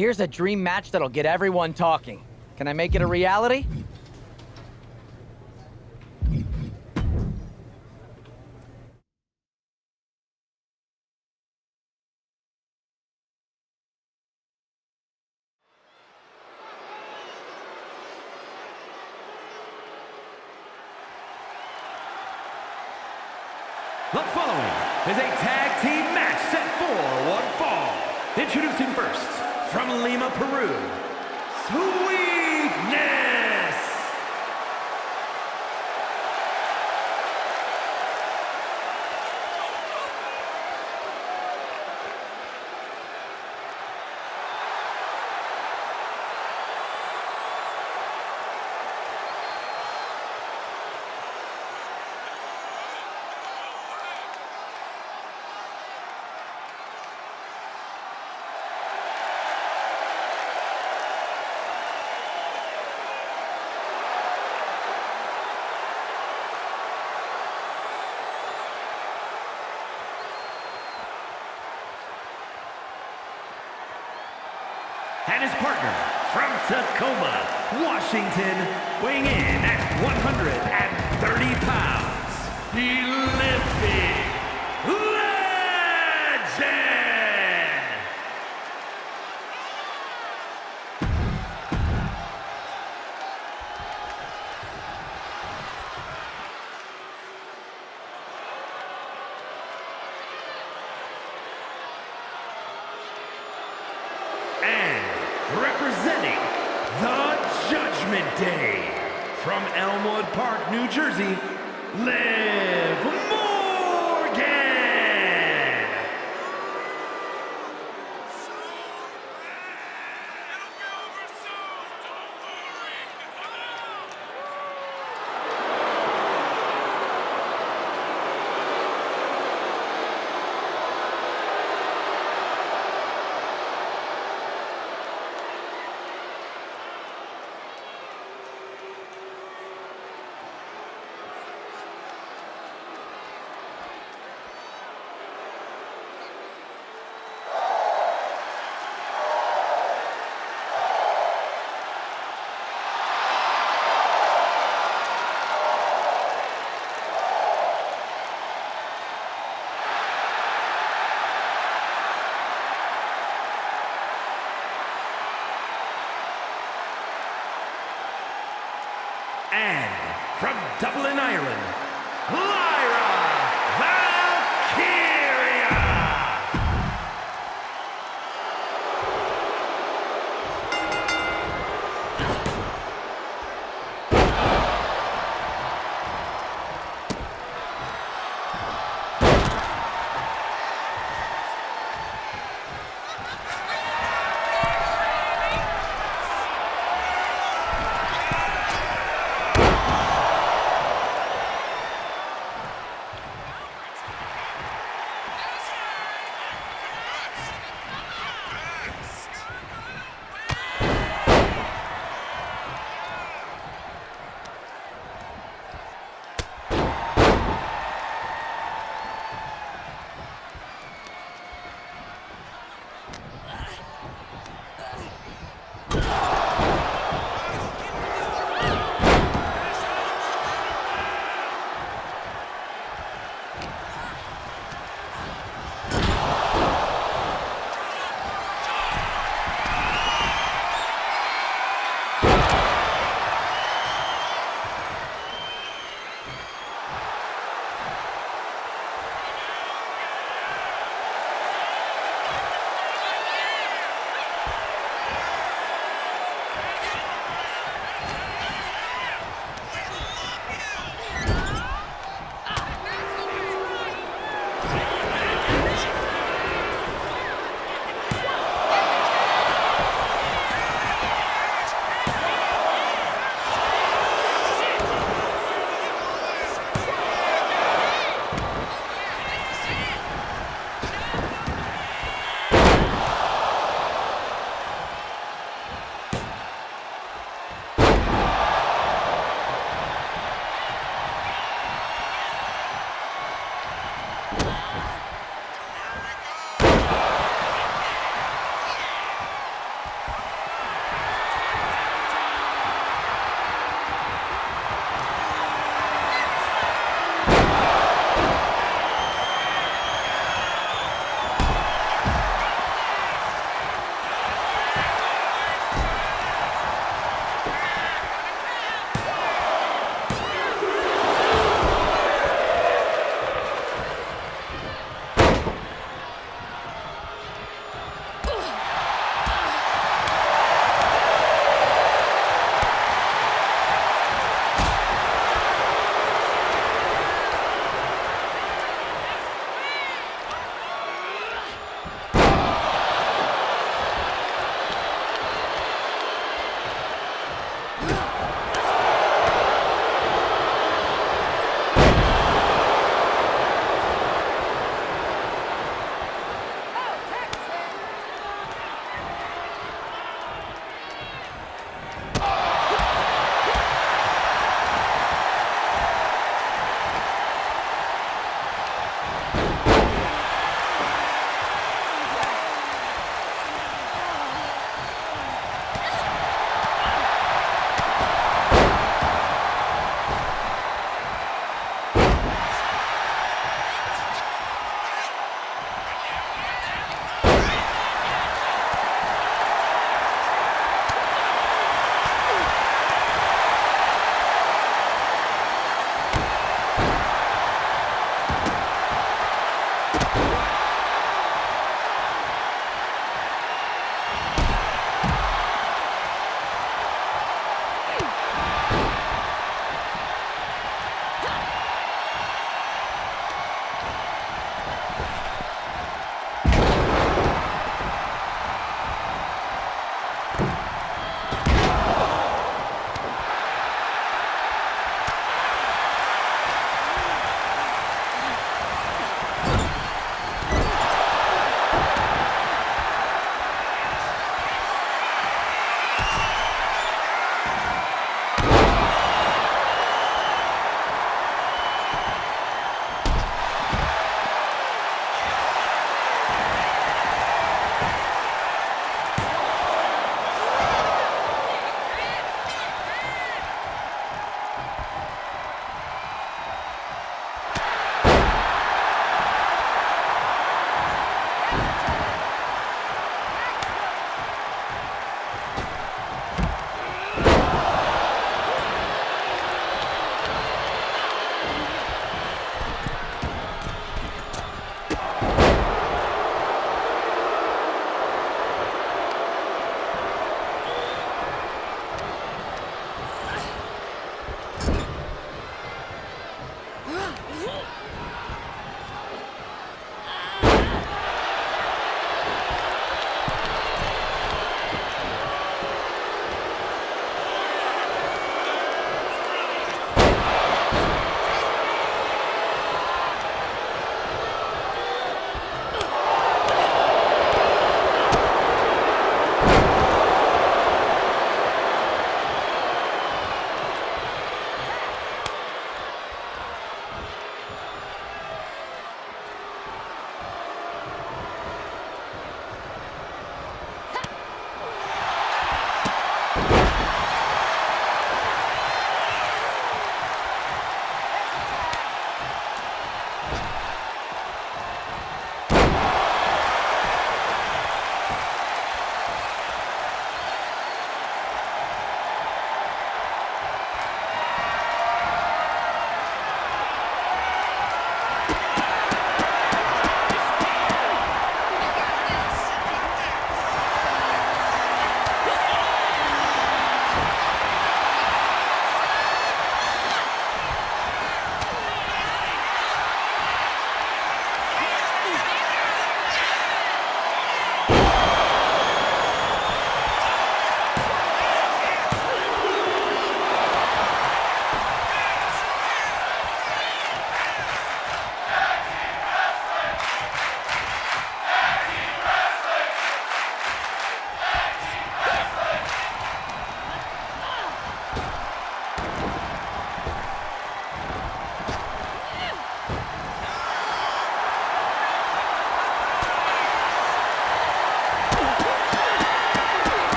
Here's a dream match that'll get everyone talking. Can I make it a reality? The following is a tag team match set for one fall. Introducing first, from Lima, Peru, Sweetness! And his partner from Tacoma, Washington, weighing in at 130 pounds, the Living Legend! Representing the Judgment Day, from Elmwood Park, New Jersey, Liv Morgan! And from Dublin, Ireland, Lyra Valkyria!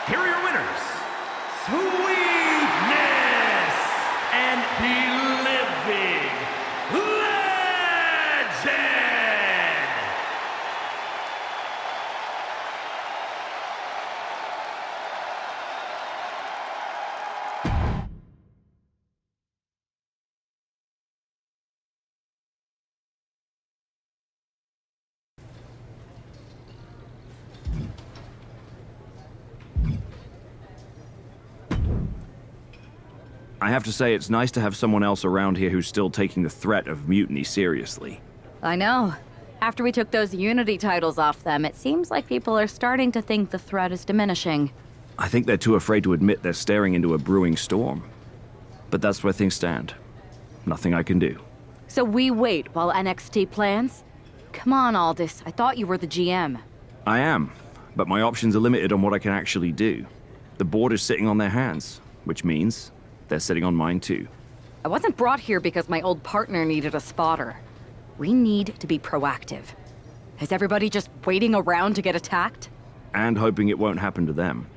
here are your winners, Sweetness and the Living Legend. I have to say, it's nice to have someone else around here who's still taking the threat of mutiny seriously. I know. After we took those Unity titles off them, it seems like people are starting to think the threat is diminishing. I think they're too afraid to admit they're staring into a brewing storm. But that's where things stand. Nothing I can do. So we wait while NXT plans? Come on, Aldis. I thought you were the GM. I am, but my options are limited on what I can actually do. The board is sitting on their hands, which means they're sitting on mine too. I wasn't brought here because my old partner needed a spotter. We need to be proactive. Is everybody just waiting around to get attacked? And hoping it won't happen to them.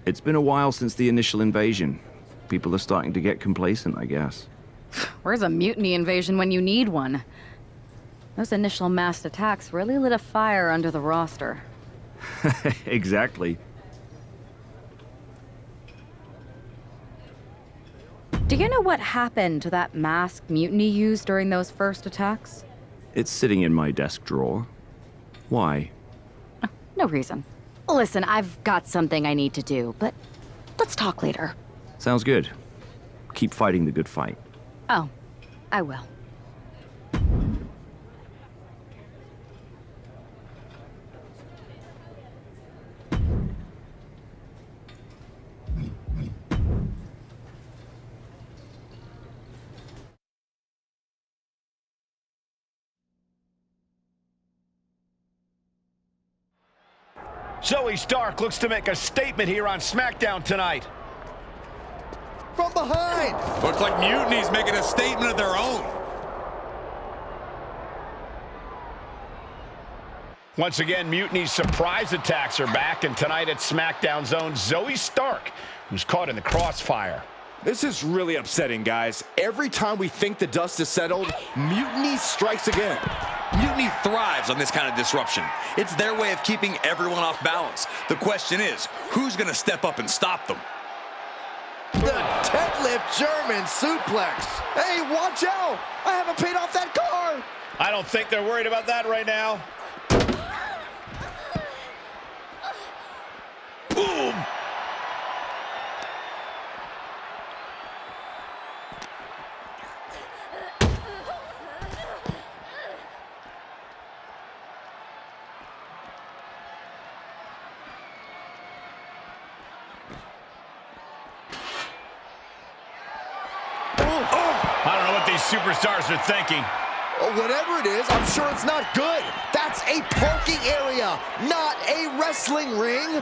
It's been a while since the initial invasion. People are starting to get complacent, I guess. Where's a mutiny invasion when you need one? Those initial mass attacks really lit a fire under the roster. Exactly. Do you know what happened to that masked mutiny used during those first attacks? It's sitting in my desk drawer. Why? No reason. Listen, I've got something I need to do, but let's talk later. Sounds good. Keep fighting the good fight. Oh, I will. Zoe Stark looks to make a statement here on SmackDown tonight. From behind! Looks like Mutiny's making a statement of their own. Once again, Mutiny's surprise attacks are back, and tonight at SmackDown Zone, Zoe Stark, who's caught in the crossfire. This is really upsetting, guys. Every time we think the dust is settled, Mutiny strikes again. Mutiny thrives on this kind of disruption. It's their way of keeping everyone off balance. The question is, who's going to step up and stop them? The deadlift German suplex. Hey, watch out! I haven't paid off that car! I don't think they're worried about that right now. Boom! I don't know what these superstars are thinking. Whatever it is, I'm sure it's not good. That's a parking area, not a wrestling ring.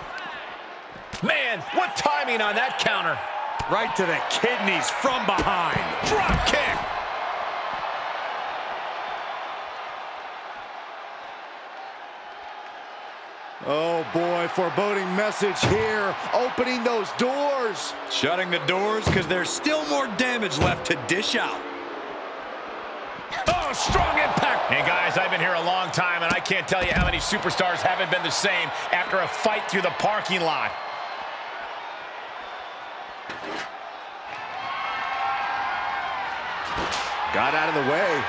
Man, what timing on that counter. Right to the kidneys from behind. Drop kick. Oh boy, foreboding message here. Opening those doors. Shutting the doors because there's still more damage left to dish out. Oh, strong impact. Hey, guys, I've been here a long time, and I can't tell you how many superstars haven't been the same after a fight through the parking lot. Got out of the way.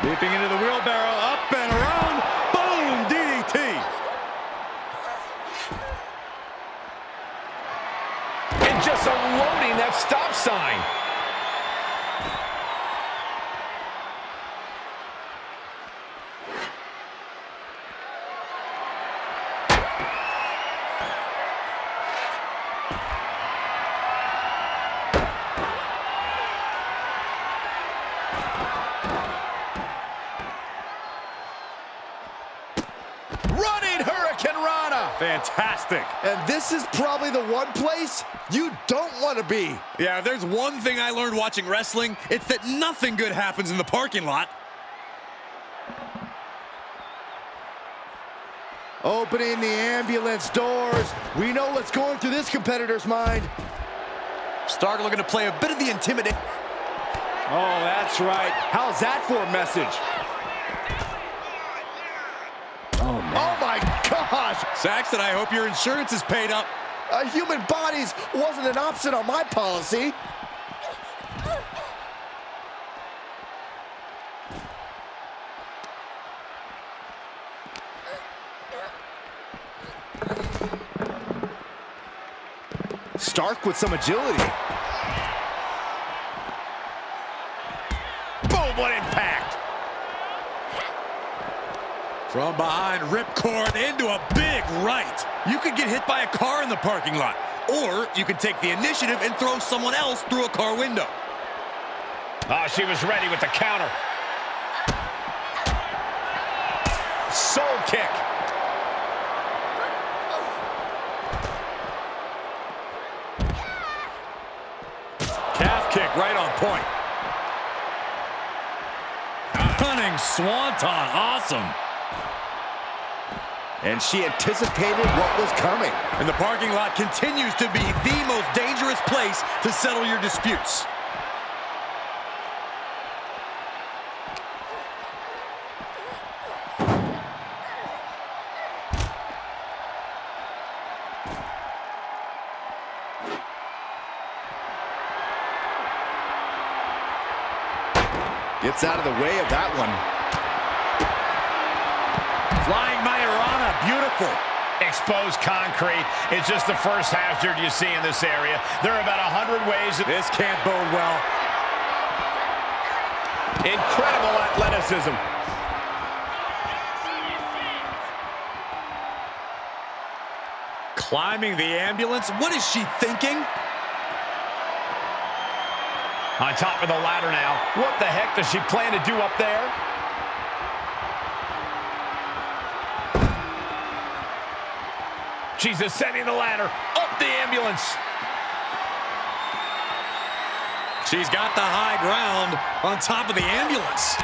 Leaping into the wheelbarrow, up and around. Boom, DDT. And just unloading that stop sign. Fantastic. And this is probably the one place you don't want to be. Yeah, if there's one thing I learned watching wrestling, it's that nothing good happens in the parking lot. Opening the ambulance doors. We know what's going through this competitor's mind. Stark looking to play a bit of the intimidate. Oh, that's right. How's that for a message? Oh, man. Oh, my gosh. Saxton, I hope your insurance is paid up. Human bodies wasn't an option on my policy. Stark with some agility. Boom, what impact. From behind, ripcord into a big right. You could get hit by a car in the parking lot, or you could take the initiative and throw someone else through a car window. Oh, she was ready with the counter. Soul kick. Calf kick right on point. Running swanton, awesome. And she anticipated what was coming. And the parking lot continues to be the most dangerous place to settle your disputes. Gets out of the way of that one. Flying Majorana, beautiful. Exposed concrete. It's just the first hazard you see in this area. There are about 100 ways. This can't bode well. Incredible athleticism. Climbing the ambulance? What is she thinking? On top of the ladder now. What the heck does she plan to do up there? She's ascending the ladder, up the ambulance. She's got the high ground on top of the ambulance.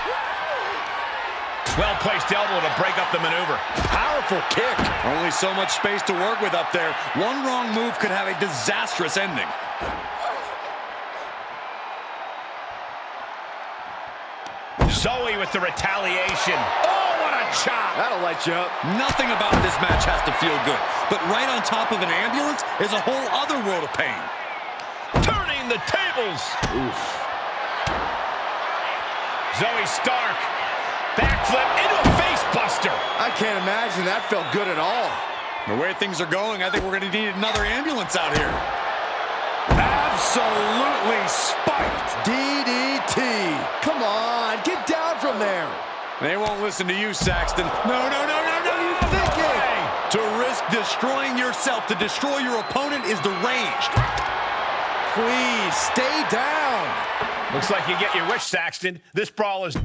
Well-placed elbow to break up the maneuver. Powerful kick. Only so much space to work with up there. One wrong move could have a disastrous ending. Zoe with the retaliation. Oh, what a chop. That'll light you up. Nothing about this match has to feel good, but right on top of an ambulance is a whole other world of pain. Turning the tables. Oof. Zoe Stark. Backflip into a face buster. I can't imagine that felt good at all. The way things are going, I think we're going to need another ambulance out here. Absolutely spiked. DDT. Come on, get down from there. They won't listen to you, Saxton. No. What are you thinking? To risk destroying yourself to destroy your opponent is deranged. Please, stay down. Looks like you get your wish, Saxton. This brawl is...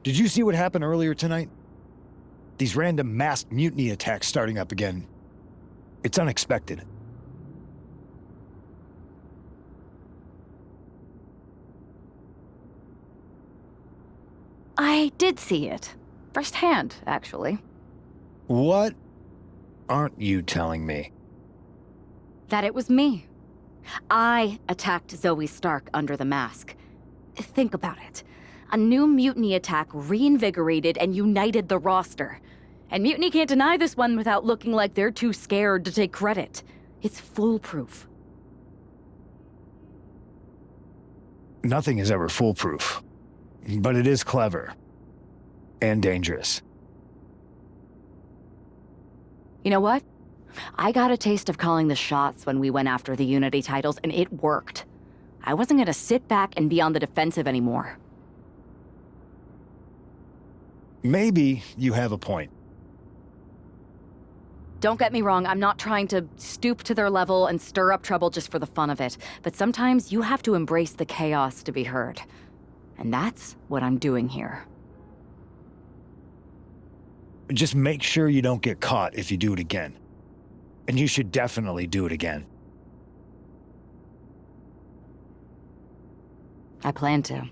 Did you see what happened earlier tonight? These random masked mutiny attacks starting up again. It's unexpected. I did see it. Firsthand, actually. What aren't you telling me? That it was me. I attacked Zoe Stark under the mask. Think about it. A new mutiny attack reinvigorated and united the roster. And Mutiny can't deny this one without looking like they're too scared to take credit. It's foolproof. Nothing is ever foolproof. But it is clever. And dangerous. You know what? I got a taste of calling the shots when we went after the Unity titles, and it worked. I wasn't gonna sit back and be on the defensive anymore. Maybe you have a point. Don't get me wrong, I'm not trying to stoop to their level and stir up trouble just for the fun of it, but sometimes you have to embrace the chaos to be heard. And that's what I'm doing here. Just make sure you don't get caught if you do it again. And you should definitely do it again. I plan to.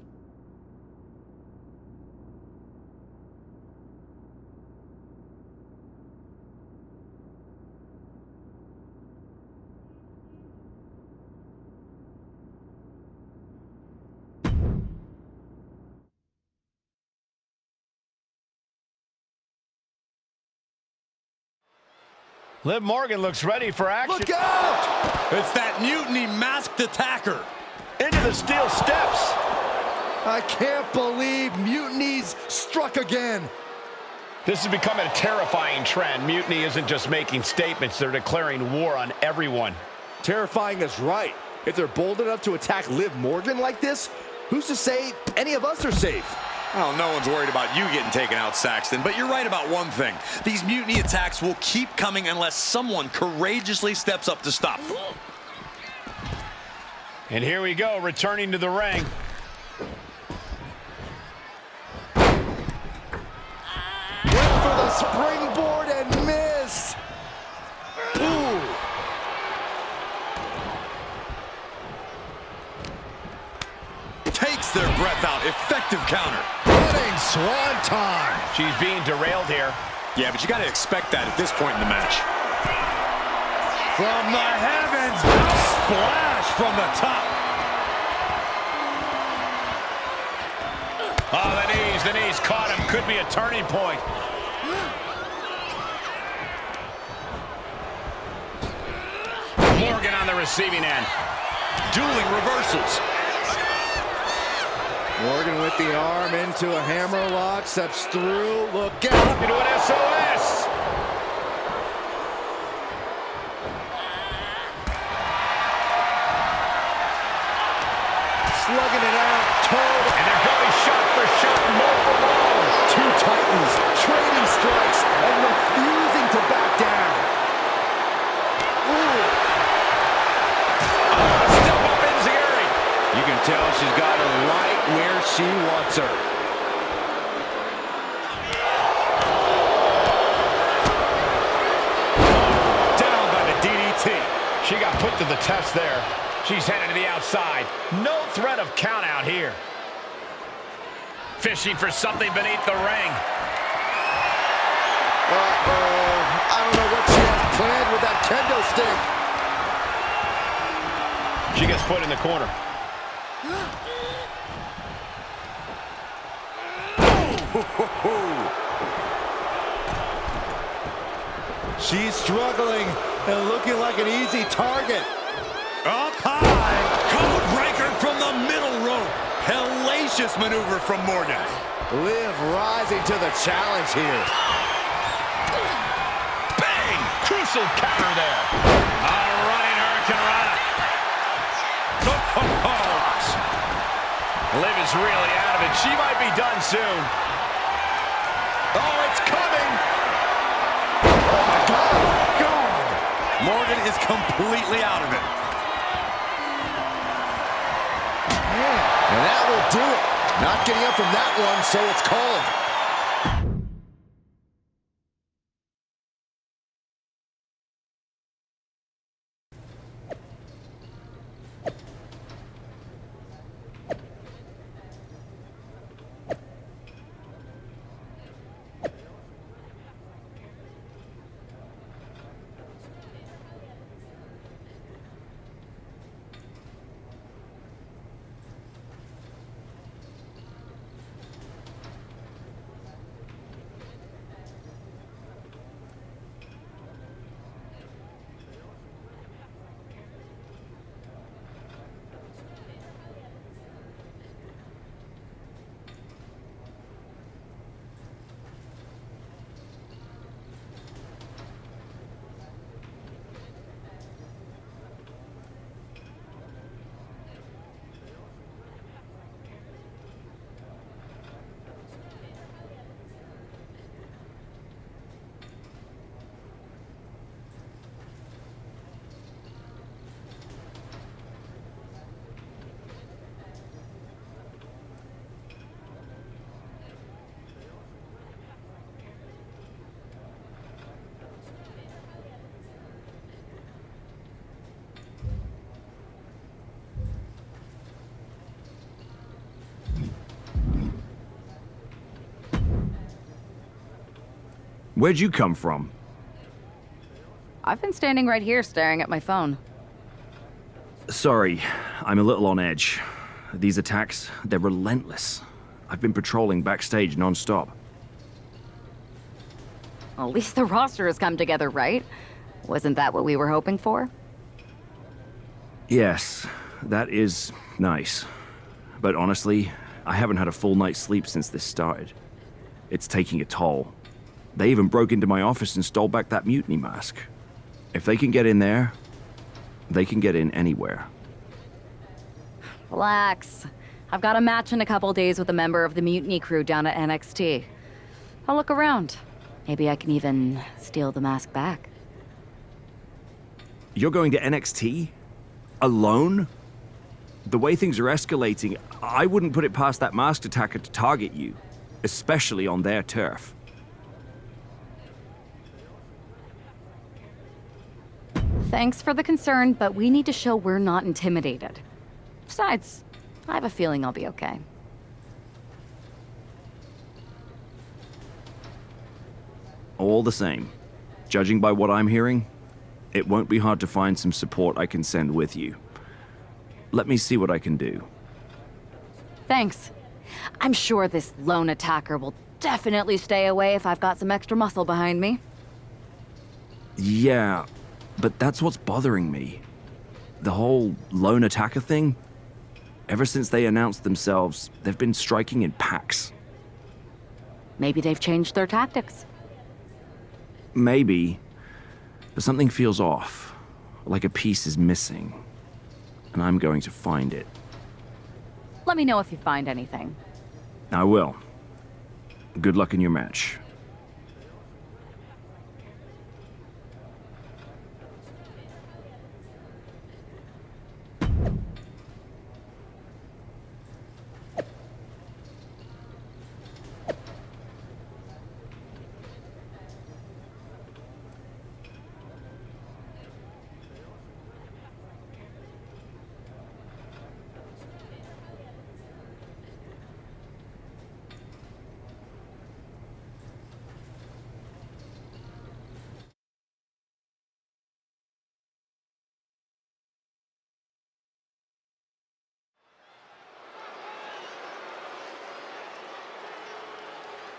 Liv Morgan looks ready for action. Look out! It's that Mutiny masked attacker. Into the steel steps. I can't believe Mutiny's struck again. This is becoming a terrifying trend. Mutiny isn't just making statements, they're declaring war on everyone. Terrifying is right. If they're bold enough to attack Liv Morgan like this, who's to say any of us are safe? Well, no one's worried about you getting taken out, Saxton, but you're right about one thing. These mutiny attacks will keep coming unless someone courageously steps up to stop them. And here we go, returning to the ring. Went for the springboard and missed. Ooh. Takes their breath out. Effective counter. Running swanton. She's being derailed here. Yeah, but you got to expect that at this point in the match. From the heavens, splash from the top. Oh, the knees caught him. Could be a turning point. Morgan on the receiving end. Dueling reversals. Morgan with the arm into a hammerlock, steps through, look out. Into an SOS. Slugging it out, toe. And they're going shot for shot, multiple blows. Two Titans trading strikes and refusing to back down. Ooh. Step up Enziguri. You can tell she's got her right where she wants her. Down by the DDT. She got put to the test there. She's headed to the outside. No threat of count out here. Fishing for something beneath the ring. Uh-oh. I don't know what she has planned with that kendo stick. She gets put in the corner. She's struggling and looking like an easy target. Up high. Code breaker from the middle rope. Hellacious maneuver from Morgan. Liv rising to the challenge here. Bang! Crucial counter there. A running hurricanrana. Liv is really out of it. She might be done soon. Oh, it's coming. Oh, my God. Morgan is completely out of it. And that will do it. Not getting up from that one, so it's called. Where'd you come from? I've been standing right here staring at my phone. Sorry, I'm a little on edge. These attacks, they're relentless. I've been patrolling backstage non-stop. Well, at least the roster has come together, right? Wasn't that what we were hoping for? Yes, that is nice. But honestly, I haven't had a full night's sleep since this started. It's taking a toll. They even broke into my office and stole back that mutiny mask. If they can get in there, they can get in anywhere. Relax. I've got a match in a couple days with a member of the mutiny crew down at NXT. I'll look around. Maybe I can even steal the mask back. You're going to NXT? Alone? The way things are escalating, I wouldn't put it past that masked attacker to target you, especially on their turf. Thanks for the concern, but we need to show we're not intimidated. Besides, I have a feeling I'll be okay. All the same, judging by what I'm hearing, it won't be hard to find some support I can send with you. Let me see what I can do. Thanks. I'm sure this lone attacker will definitely stay away if I've got some extra muscle behind me. Yeah, but that's what's bothering me. The whole lone attacker thing? Ever since they announced themselves, they've been striking in packs. Maybe they've changed their tactics. Maybe, but something feels off, like a piece is missing, and I'm going to find it. Let me know if you find anything. I will. Good luck in your match.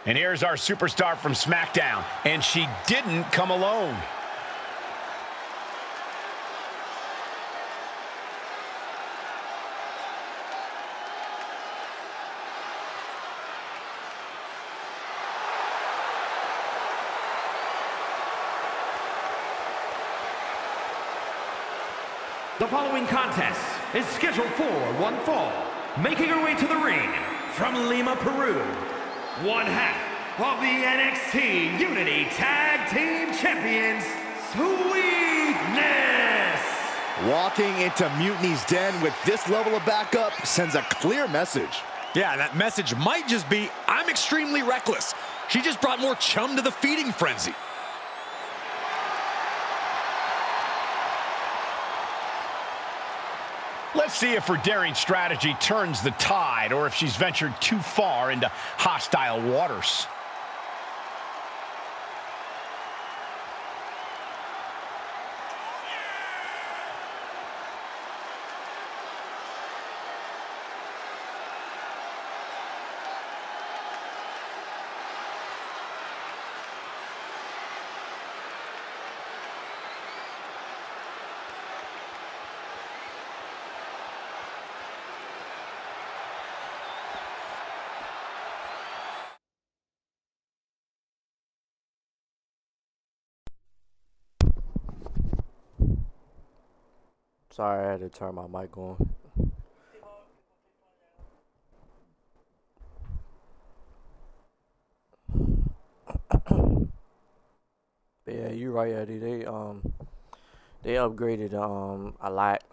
And here's our superstar from SmackDown, and she didn't come alone. The following contest is scheduled for one fall. Making her way to the ring from Lima, Peru, one half of the NXT Unity Tag Team Champions, Sweetness. Walking into Mutiny's den with this level of backup sends a clear message. Yeah, that message might just be, I'm extremely reckless. She just brought more chum to the feeding frenzy. Let's see if her daring strategy turns the tide or if she's ventured too far into hostile waters. Sorry, I had to turn my mic on. But yeah, you're right, Eddie. They upgraded a lot.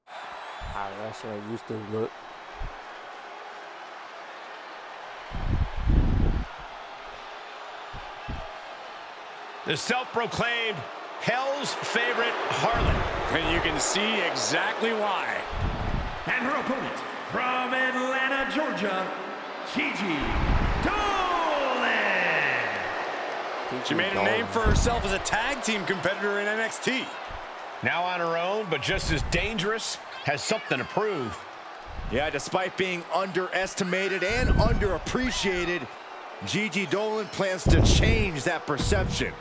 How wrestling used to look. The self-proclaimed Hell's favorite harlot. And you can see exactly why. And her opponent, from Atlanta, Georgia, Gigi Dolan. She made a name for herself as a tag team competitor in NXT. Now on her own, but just as dangerous, has something to prove. Yeah, despite being underestimated and underappreciated, Gigi Dolan plans to change that perception.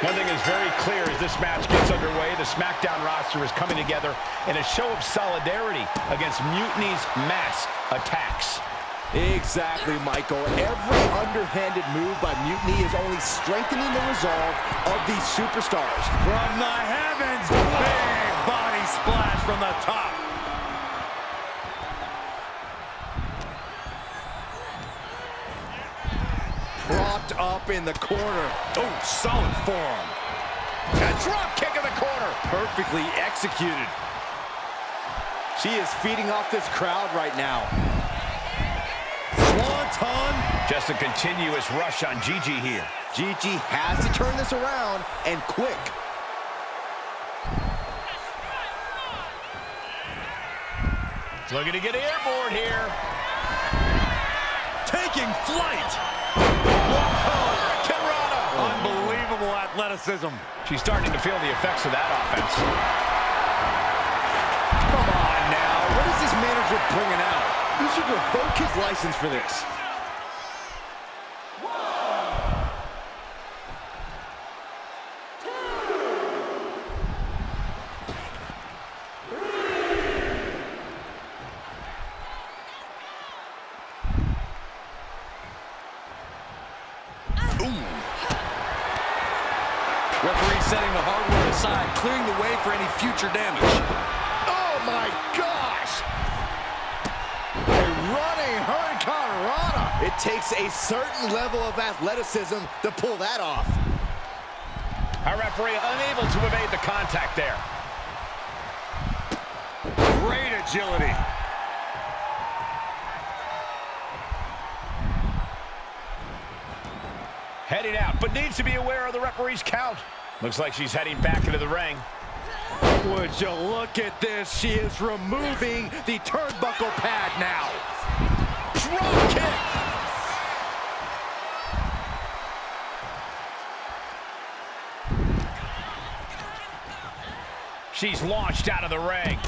One thing is very clear as this match gets underway, the SmackDown roster is coming together in a show of solidarity against Mutiny's masked attacks. Exactly, Michael. Every underhanded move by Mutiny is only strengthening the resolve of these superstars. From the heavens, big body splash from the top. Propped up in the corner. Oh, solid forearm. A drop kick in the corner. Perfectly executed. She is feeding off this crowd right now. Swanton. Just a continuous rush on Gigi here. Gigi has to turn this around, and quick. Looking to get airborne here. Taking flight. Whoa, Kimrana. Unbelievable athleticism. She's starting to feel the effects of that offense. Come on now. What is this manager bringing out? You should revoke his license for this. Referee setting the hardware aside, clearing the way for any future damage. Oh my gosh! A running hurricanrana. It takes a certain level of athleticism to pull that off. Our referee unable to evade the contact there. Great agility. Heading out, but needs to be aware of the referee's count. Looks like she's heading back into the ring. Would you look at this? She is removing the turnbuckle pad now. Drop kick. She's launched out of the ring.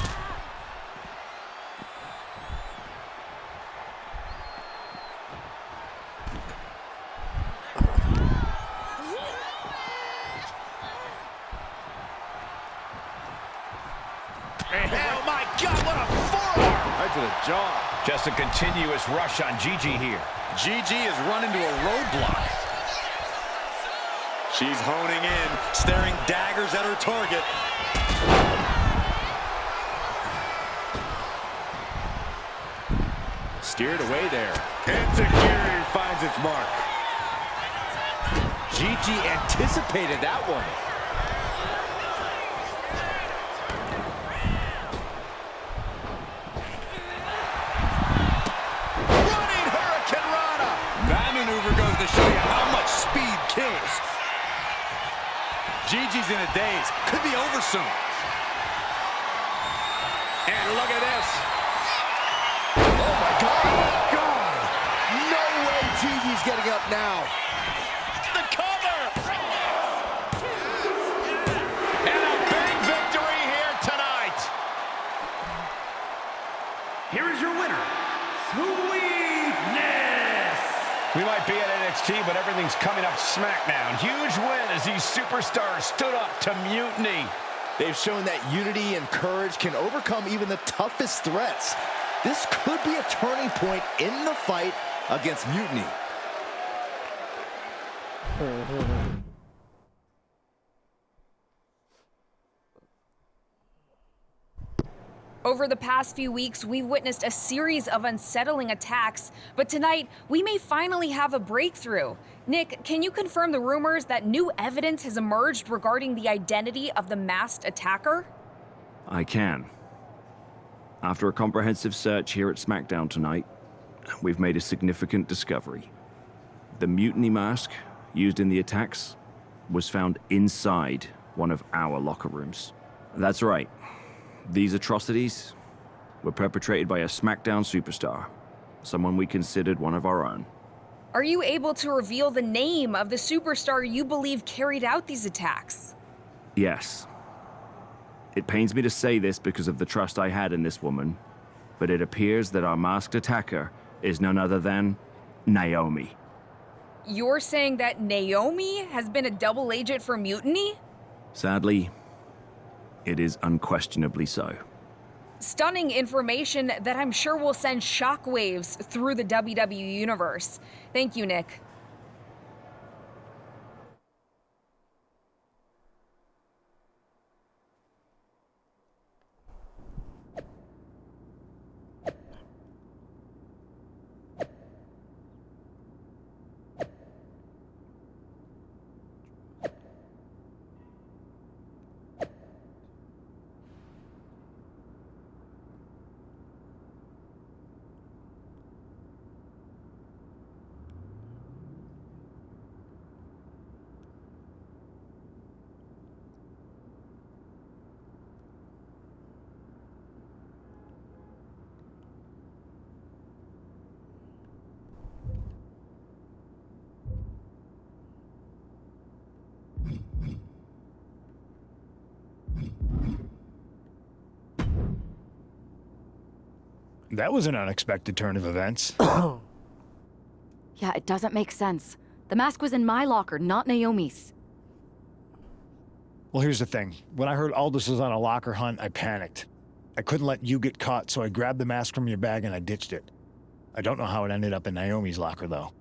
Oh my God, what a forearm! Right to the jaw. Just a continuous rush on Gigi here. Gigi has run into a roadblock. She's honing in, staring daggers at her target. Steered away there. Enziguri finds its mark. Gigi anticipated that one. Running Hurricane Rana. That maneuver goes to show you how much speed kills. Gigi's in a daze. Could be over soon. And look at this. Oh my God! No way Gigi's getting up now. The cover! And a big victory here tonight. Here is your winner, Sweetness. We might be at NXT, but everything's coming up SmackDown. Huge win as these superstars stood up to Mutiny. They've shown that unity and courage can overcome even the toughest threats. This could be a turning point in the fight against Mutiny. Over the past few weeks, we've witnessed a series of unsettling attacks, but tonight, we may finally have a breakthrough. Nick, can you confirm the rumors that new evidence has emerged regarding the identity of the masked attacker? I can. After a comprehensive search here at SmackDown tonight, we've made a significant discovery. The mutiny mask used in the attacks was found inside one of our locker rooms. That's right. These atrocities were perpetrated by a SmackDown superstar, someone we considered one of our own. Are you able to reveal the name of the superstar you believe carried out these attacks? Yes. It pains me to say this because of the trust I had in this woman, but it appears that our masked attacker is none other than Naomi. You're saying that Naomi has been a double agent for Mutiny? Sadly, it is unquestionably so. Stunning information that I'm sure will send shockwaves through the WWE universe. Thank you, Nick. That was an unexpected turn of events. Yeah, it doesn't make sense. The mask was in my locker, not Naomi's. Well, here's the thing. When I heard Aldous was on a locker hunt, I panicked. I couldn't let you get caught, so I grabbed the mask from your bag and I ditched it. I don't know how it ended up in Naomi's locker, though.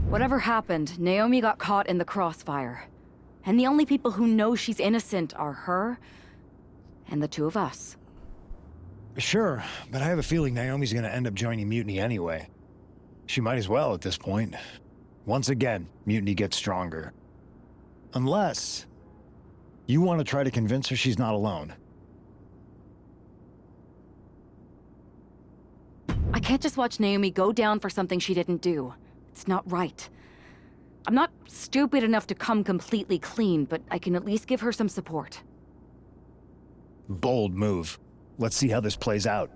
Whatever happened, Naomi got caught in the crossfire. And the only people who know she's innocent are her and the two of us. Sure, but I have a feeling Naomi's gonna end up joining Mutiny anyway. She might as well at this point. Once again, Mutiny gets stronger. Unless you want to try to convince her she's not alone. I can't just watch Naomi go down for something she didn't do. It's not right. I'm not stupid enough to come completely clean, but I can at least give her some support. Bold move. Let's see how this plays out.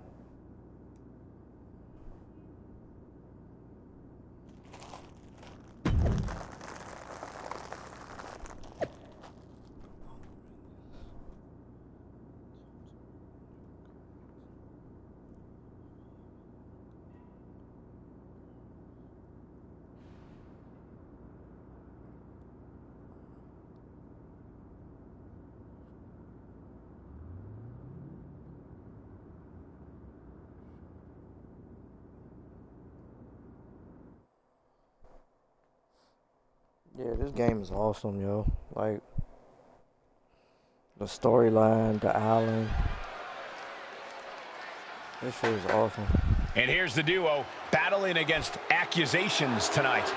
Yeah, this game is awesome, yo. Like, the storyline, the island, This shit is awesome. And here's the duo battling against accusations tonight.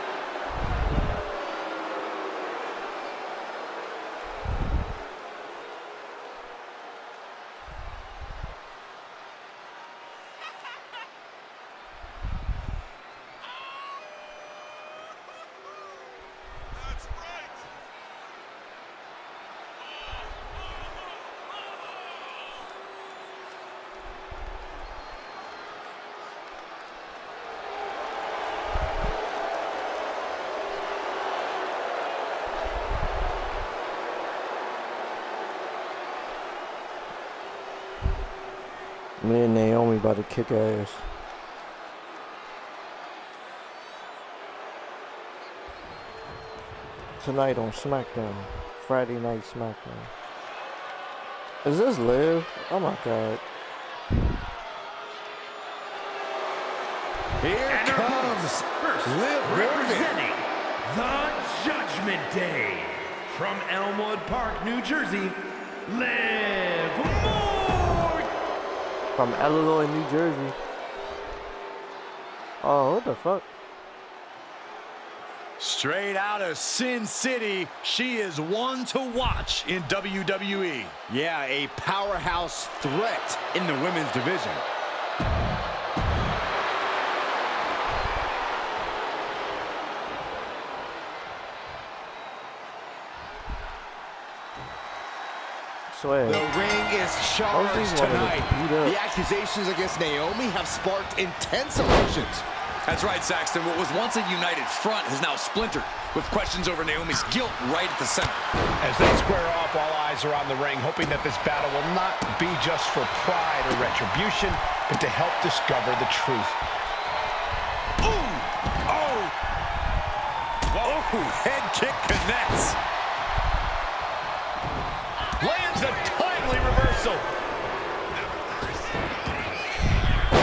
Me and Naomi about to kick ass. Tonight on SmackDown. Friday Night SmackDown. Is this Liv? Oh my god. Here comes First, Liv representing the Judgment Day from Elmwood Park, New Jersey, Liv Morgan. From Illinois, New Jersey. Oh, what the fuck? Straight out of Sin City, she is one to watch in WWE. Yeah, a powerhouse threat in the women's division. Swear. The ring is charged tonight. The accusations against Naomi have sparked intense emotions. That's right, Saxton. What was once a united front has now splintered, with questions over Naomi's guilt right at the center. As they square off, all eyes are on the ring, hoping that this battle will not be just for pride or retribution, but to help discover the truth. Ooh! Oh! Whoa! Head kick connects. Lands a timely reversal.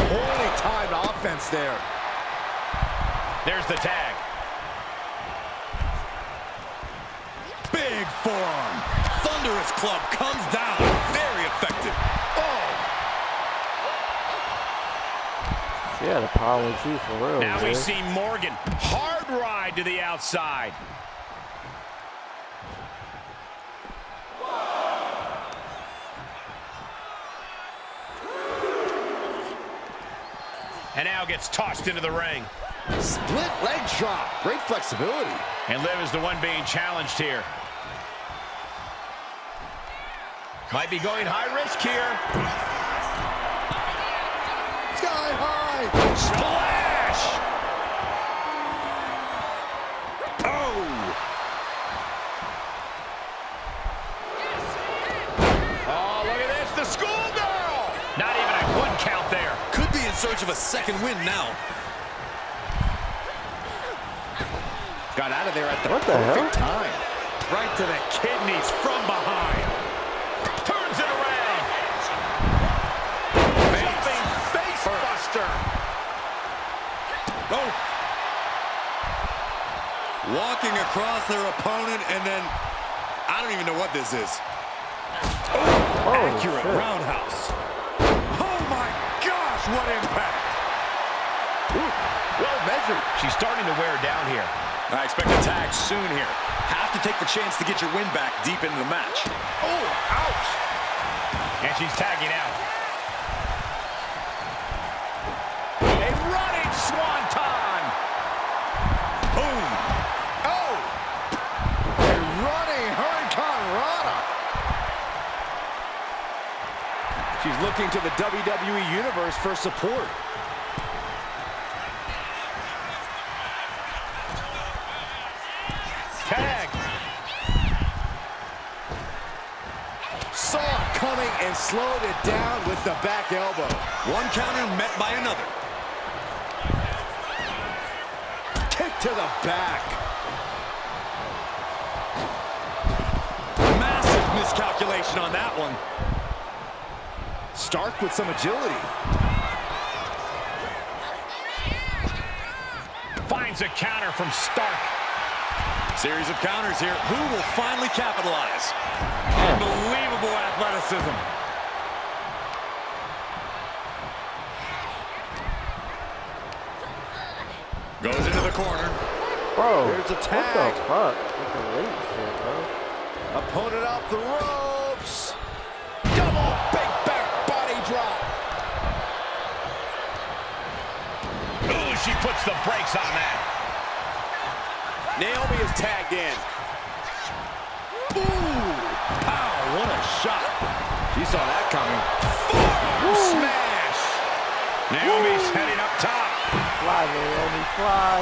Holy timed offense there. There's the tag. Big forearm. Thunderous club comes down. Very effective. Oh! She had a power too, for real. Now we man. see Morgan. Hard ride to the outside. And now gets tossed into the ring. Split leg drop. Great flexibility. And Liv is the one being challenged here. Might be going high risk here. Sky high. Splash! Oh! Oh, look at this. The schoolgirl! Not even a 1 count there. Could be in search of a second win now. Got out of there at the What the perfect hell? time. Right to the kidneys from behind. Turns it around. Jumping face buster. Oh! Walking across their opponent, and then I don't even know what this is. Oh, Accurate shit. roundhouse. Oh my gosh, what impact. Ooh, well measured. She's starting to wear down here. I expect a tag soon here. Have to take the chance to get your win back deep into the match. Oh, ouch. And she's tagging out. A running swanton. Boom. Oh. A running Hurricane Rana. She's looking to the WWE Universe for support. Tag. Saw it coming and slowed it down with the back elbow. One counter met by another. Kick to the back. Massive miscalculation on that one. Stark with some agility. Finds a counter from Stark. Series of counters here. Who will finally capitalize? Unbelievable athleticism. the corner. Bro, There's a what tag. the fuck? With the late shit, bro. Opponent off the ropes. Double big back body drop. Ooh, she puts the brakes on that. Naomi is tagged in. Ooh! Pow, what a shot. She saw that coming. Forearm smash. Naomi's heading up top. Fly, Naomi, fly.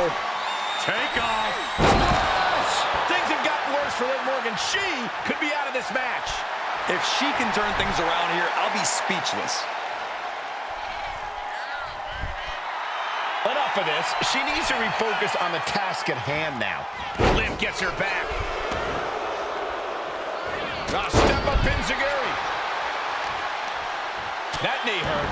Take off. Smash! Things have gotten worse for Liv Morgan. She could be out of this match. If she can turn things around here, I'll be speechless. Enough of this. She needs to refocus on the task at hand now. Liv gets her back. A step up Enziguri. That knee hurt.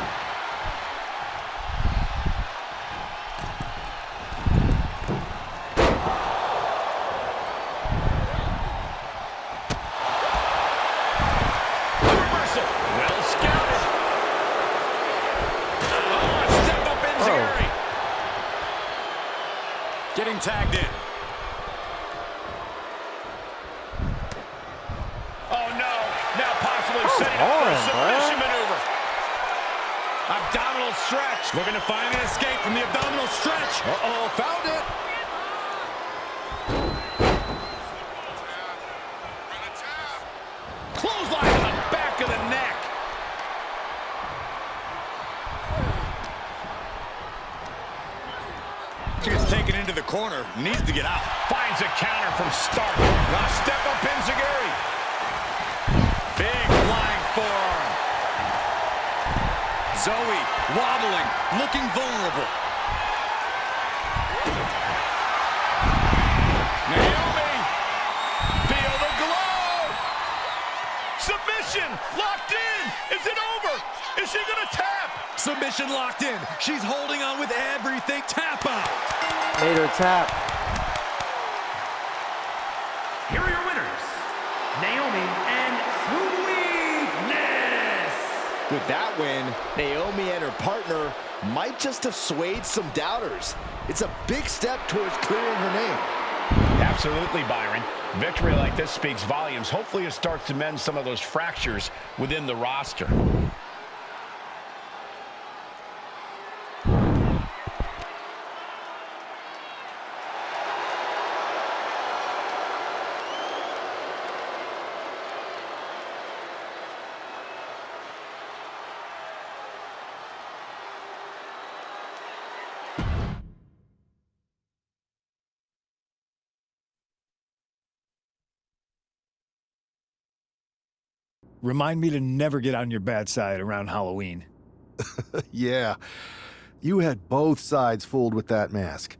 The reversal. Well scouted. Oh, a step up Enziguri. Getting tagged in. Oh no, now possibly setting up for a submission maneuver. Abdominal stretch. Looking to find an escape from the abdominal stretch. Uh-oh, found it. Clothesline to the back of the neck. She gets taken into the corner. Needs to get out. Finds a counter from Stark. Now step up Enziguri. Big flying forearm. Zoe wobbling, looking vulnerable. Naomi. Feel the glow. Submission locked in. Is it over? Is she gonna tap? Submission locked in. She's holding on with everything. Tap out. Made her tap. Here are your winners, Naomi and Sweetness. With that win, Naomi and her partner might just have swayed some doubters. It's a big step towards clearing her name. Absolutely, Byron. Victory like this speaks volumes. Hopefully it starts to mend some of those fractures within the roster. Remind me to never get on your bad side around Halloween. Yeah. You had both sides fooled with that mask.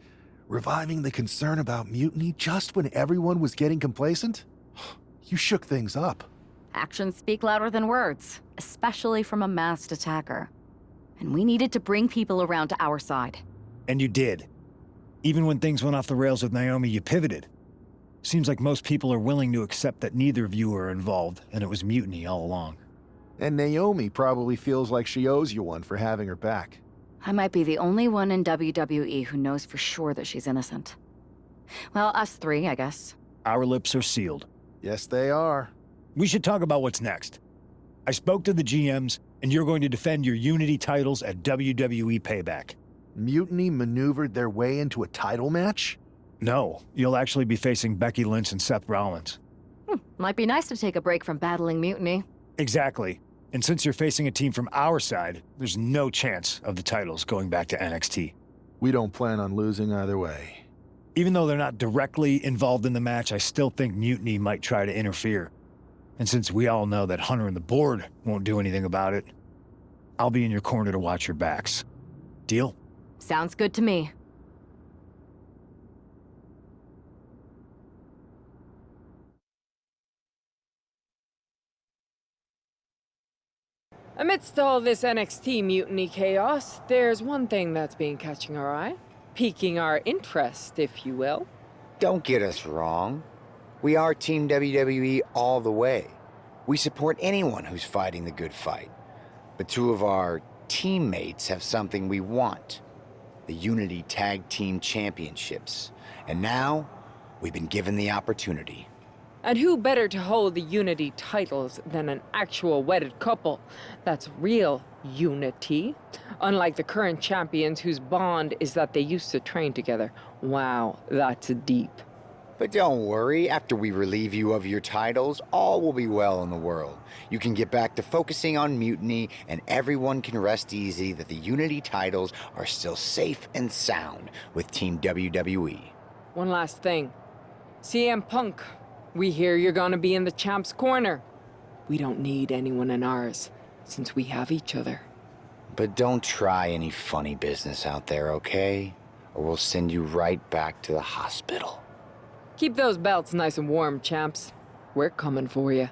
Reviving the concern about mutiny just when everyone was getting complacent? You shook things up. Actions speak louder than words, especially from a masked attacker. And we needed to bring people around to our side. And you did. Even when things went off the rails with Naomi, you pivoted. Seems like most people are willing to accept that neither of you were involved, and it was mutiny all along. And Naomi probably feels like she owes you one for having her back. I might be the only one in WWE who knows for sure that she's innocent. Well, us three, I guess. Our lips are sealed. Yes, they are. We should talk about what's next. I spoke to the GMs, and you're going to defend your Unity titles at WWE Payback. Mutiny maneuvered their way into a title match? No, you'll actually be facing Becky Lynch and Seth Rollins. Might be nice to take a break from battling mutiny. Exactly. And since you're facing a team from our side, there's no chance of the titles going back to NXT. We don't plan on losing either way. Even though they're not directly involved in the match, I still think Mutiny might try to interfere. And since we all know that Hunter and the board won't do anything about it, I'll be in your corner to watch your backs. Deal? Sounds good to me. Amidst all this NXT mutiny chaos, there's one thing that's been catching our eye. Piquing our interest, if you will. Don't get us wrong. We are Team WWE all the way. We support anyone who's fighting the good fight. But two of our teammates have something we want. the Unity Tag Team Championships. And now, we've been given the opportunity. And who better to hold the Unity titles than an actual wedded couple? That's real unity. Unlike the current champions whose bond is that they used to train together. Wow, that's deep. But don't worry, after we relieve you of your titles, all will be well in the world. You can get back to focusing on Mutiny, and everyone can rest easy that the Unity titles are still safe and sound with Team WWE. One last thing. CM Punk, we hear you're gonna be in the champ's corner. We don't need anyone in ours, since we have each other. But don't try any funny business out there, okay? Or we'll send you right back to the hospital. Keep those belts nice and warm, champs. We're coming for you.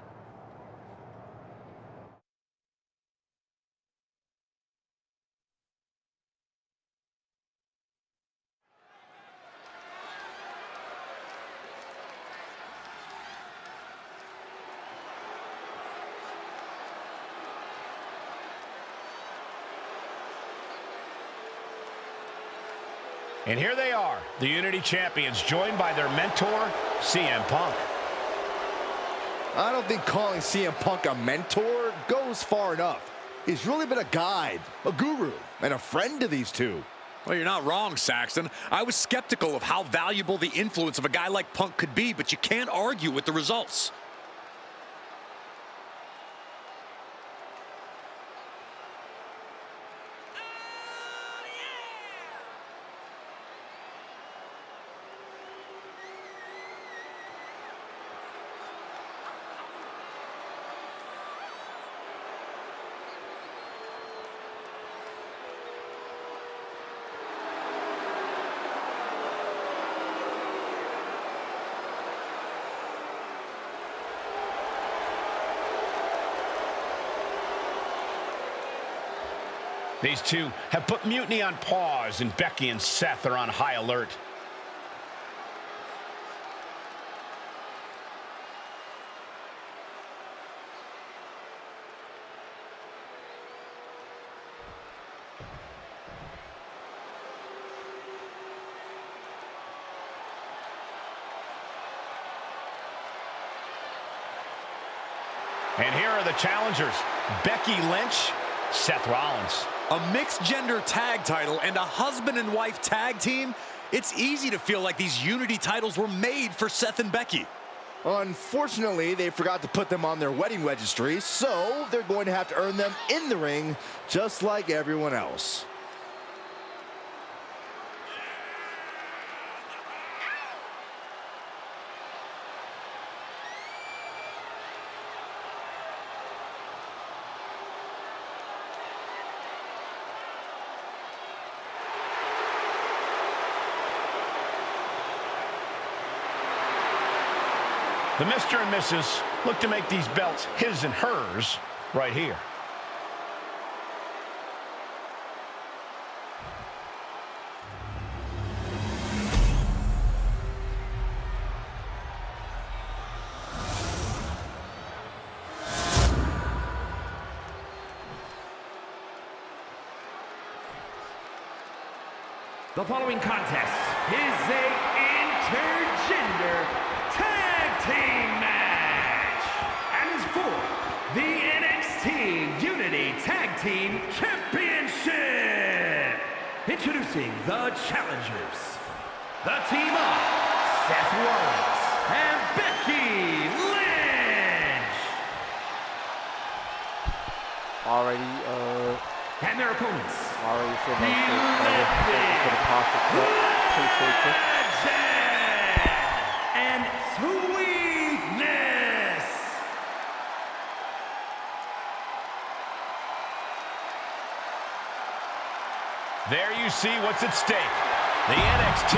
And here they are, the Unity Champions, joined by their mentor, CM Punk. I don't think calling CM Punk a mentor goes far enough. He's really been a guide, a guru, and a friend to these two. Well, you're not wrong, Saxton. I was skeptical of how valuable the influence of a guy like Punk could be, but you can't argue with the results. These two have put Mutiny on pause, and Becky and Seth are on high alert. And here are the challengers, Becky Lynch, Seth Rollins. A mixed-gender tag title and a husband and wife tag team? It's easy to feel like these Unity titles were made for Seth and Becky. Unfortunately, they forgot to put them on their wedding registry, so they're going to have to earn them in the ring, just like everyone else. The Mr. and Mrs. look to make these belts his and hers right here. The following contest is a intergender tag team match and is for the NXT Unity Tag Team Championship. Introducing the challengers, the team of Seth Rollins and Becky Lynch. And their opponents, already said the Legend and Sweetness. There you see what's at stake. The NXT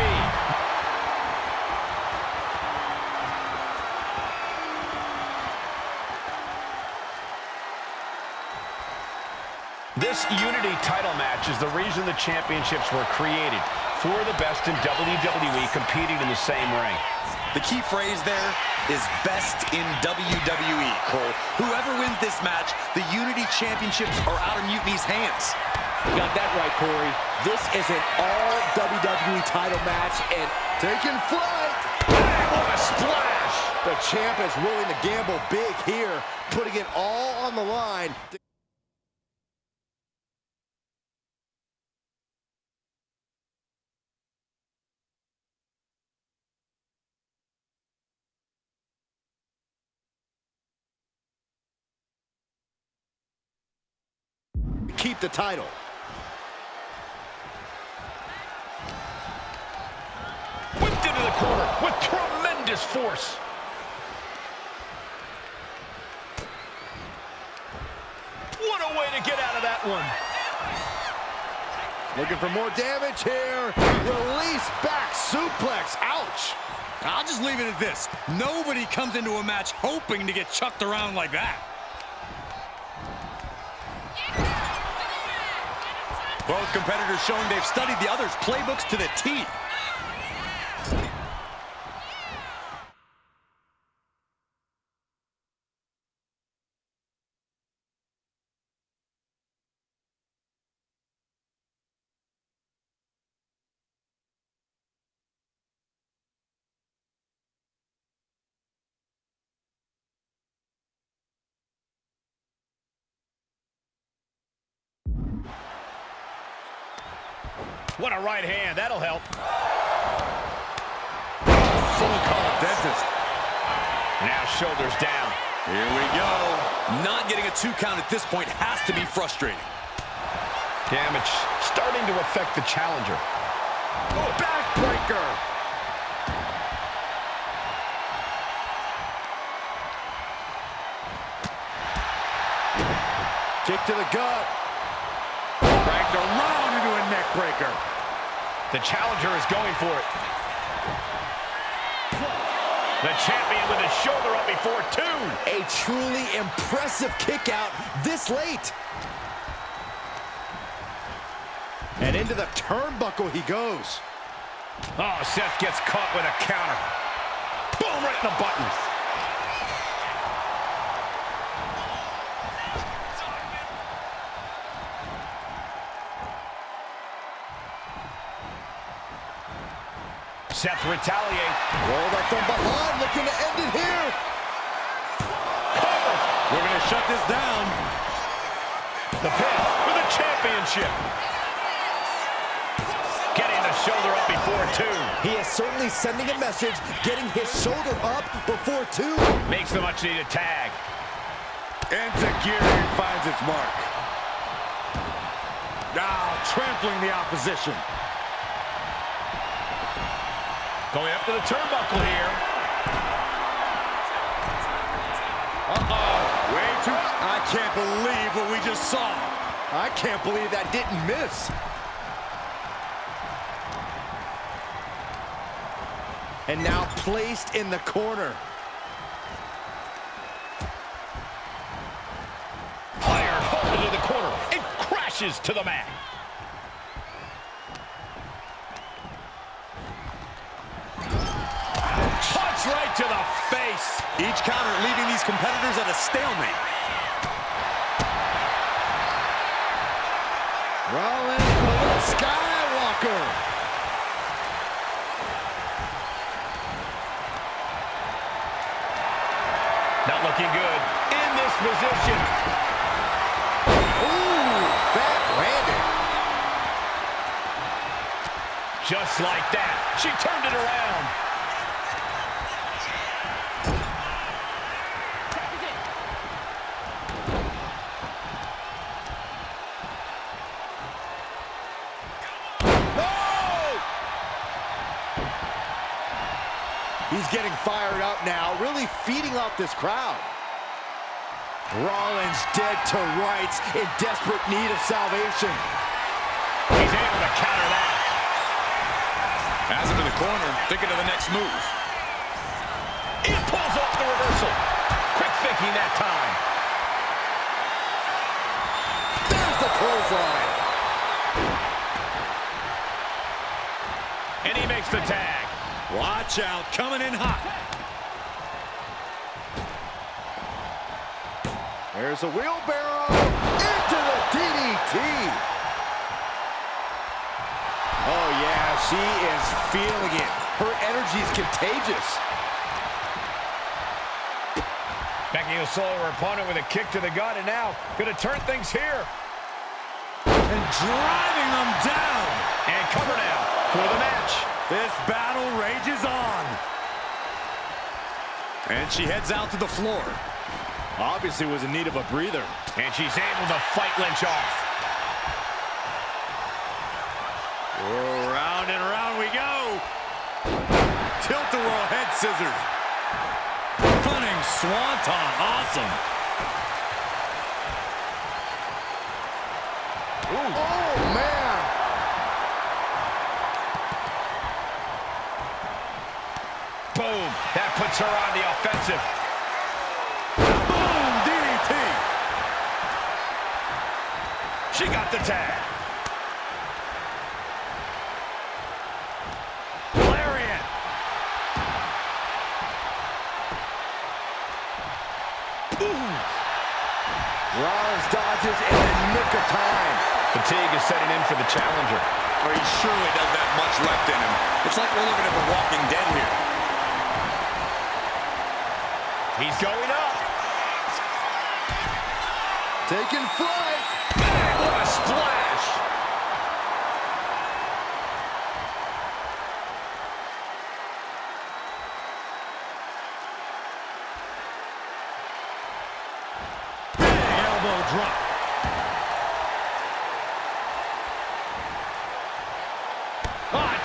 This Unity title match is the reason the championships were created, for the best in WWE competing in the same ring. The key phrase there is best in WWE, Cole. Whoever wins this match, the Unity Championships are out of Mutiny's hands. You got that right, Corey. This is an all-WWE title match, and taking flight. Man, what a splash! The champ is willing to gamble big here, putting it all on the line. Keep the title. Whipped into the corner with tremendous force. What a way to get out of that one. Looking for more damage here. Release back suplex. Ouch. I'll just leave it at this. Nobody comes into a match hoping to get chucked around like that. Both competitors showing they've studied the other's playbooks to the T. What a right hand, that'll help. Full call dentist. Now shoulders down. Here we go. Not getting a 2 count at this point has to be frustrating. Damage starting to affect the challenger. Oh, backbreaker. Kick to the gut. Cranked around into a neck breaker. The challenger is going for it. The champion with his shoulder up before 2. A truly impressive kick out this late. And into the turnbuckle he goes. Oh, Seth gets caught with a counter. Boom, right in the buttons. Seth retaliates. Rolled up from behind, looking to end it here. Cover. We're going to shut this down. The pin for the championship. Getting the shoulder up before 2. He is certainly sending a message, getting his shoulder up before 2. Makes the much-needed tag. And Takiri finds its mark. Now trampling the opposition. Going up to the turnbuckle here. Uh-oh. Way too... I can't believe what we just saw. I can't believe that didn't miss. And now placed in the corner. Fired hard into the corner. It crashes to the mat. Punch right to the face. Each counter leaving these competitors at a stalemate. Rollins, the little Skywalker. Not looking good in this position. Ooh, back-handed. Just like that, she turned it around. He's getting fired up now, really feeding off this crowd. Rollins dead to rights, in desperate need of salvation. He's able to counter that. Has him in the corner, thinking of the next move. He pulls off the reversal. Quick thinking that time. There's the clothesline. And he makes the tag. Watch out, coming in hot. There's a wheelbarrow into the DDT. Oh, yeah, she is feeling it. Her energy is contagious. Becky will solo her opponent with a kick to the gut, and now going to turn things here. And driving them down. And cover now for the match. This battle rages on. And she heads out to the floor. Obviously was in need of a breather. And she's able to fight Lynch off. Round and round we go. Tilt-a-whirl head scissors. Stunning swanton. Awesome. Ooh. Oh, man. Boom. That puts her on the offensive. Boom. DDT. She got the tag. Lariat. Rollins dodges in the nick of time. Fatigue is setting in for the challenger. Or he surely doesn't have much left in him. It's like we're looking at The Walking Dead here. He's going up. Taking flight. Bang, what a splash. Big elbow drop.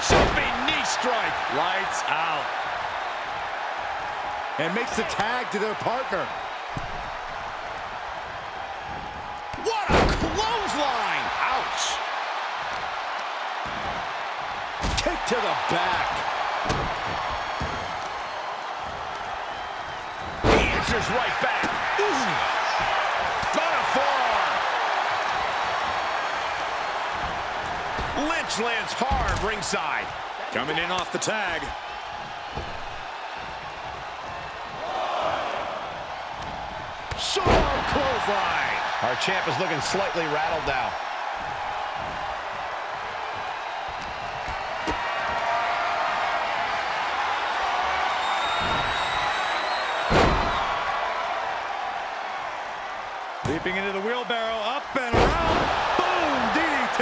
Jumping knee strike. Lights out. And makes the tag to their partner. What a clothesline. Ouch. Kick to the back. He answers right back. Got a forearm. Lynch lands hard ringside. Coming in off the tag. Short clothesline. Our champ is looking slightly rattled now. Leaping into the wheelbarrow, up and around. Boom, DDT.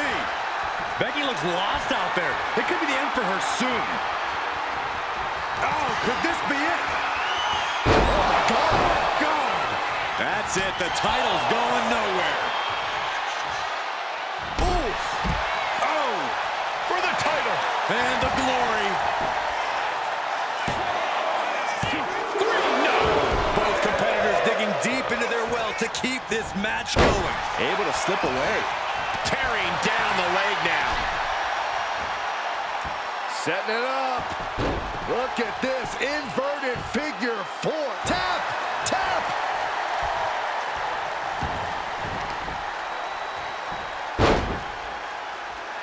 Becky looks lost out there. It could be the end for her soon. Oh, could this be it? Oh, my God. That's it. The title's going nowhere. Oof. Oh, for the title. And the glory. 3, no. Both competitors digging deep into their well to keep this match going. Able to slip away. Tearing down the leg now. Setting it up. Look at this inverted figure 4. Tap, tap.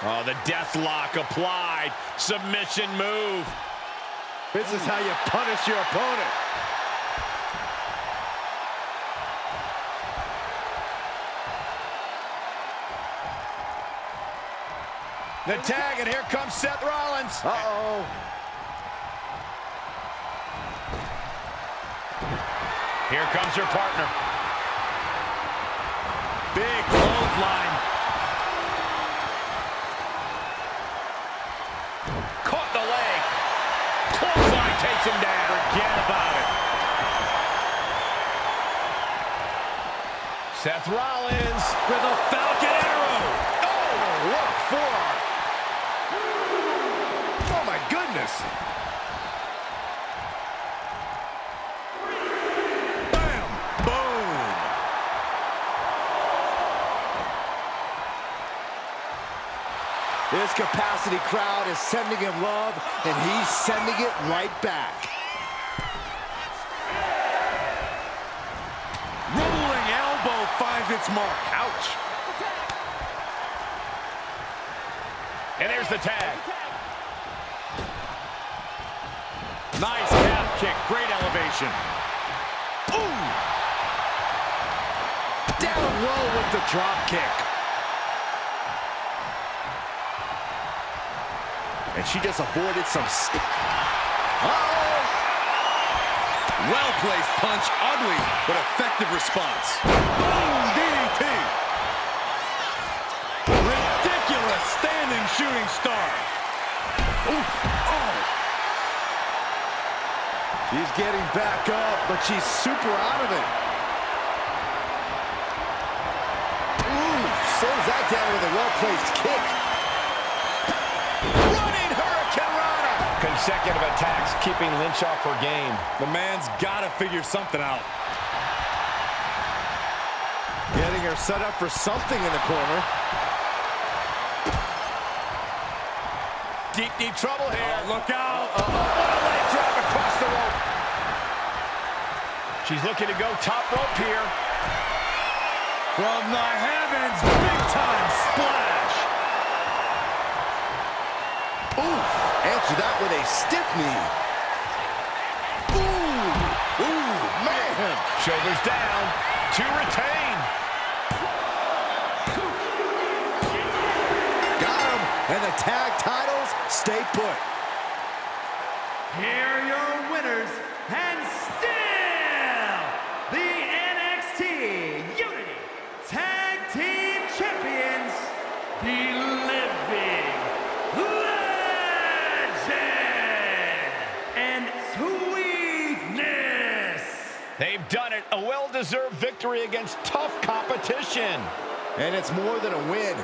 Oh, the death lock applied. Submission move. This is how you punish your opponent. The tag, and here comes Seth Rollins. Uh-oh. Here comes her partner. Big clothesline. Caught the leg. Clothesline takes him down. Forget about it. Seth Rollins with a Falcon Arrow. Oh, what a forearm. Oh, my goodness. Bam! Boom! This capacity crowd is sending him love, and he's sending it right back. Rolling elbow finds its mark. Ouch. And there's the tag. Nice calf kick. Great elevation. Ooh! Down low with the drop kick. And she just avoided some... Well-placed punch, ugly, but effective response. Boom, DDT. Ridiculous standing shooting star. Oof. Oh. She's getting back up, but she's super out of it. Ooh, slows that down with a well-placed kick. Running Hurricane Rana. Consecutive attacks keeping Lynch off her game. The man's got to figure something out. Getting her set up for something in the corner. Deep, deep trouble here. Look out. What a leg drop across the rope. She's looking to go top rope here. From the heavens, big-time splash. Ooh, answer that with a stiff knee. Ooh, man. Shoulders down to retain. Got him, and the tag titles stay put. Here are your winners, and still the NXT Unity Tag Team Champions, the Living Legend and Sweetness. They've done it. A well-deserved victory against tough competition. And it's more than a win.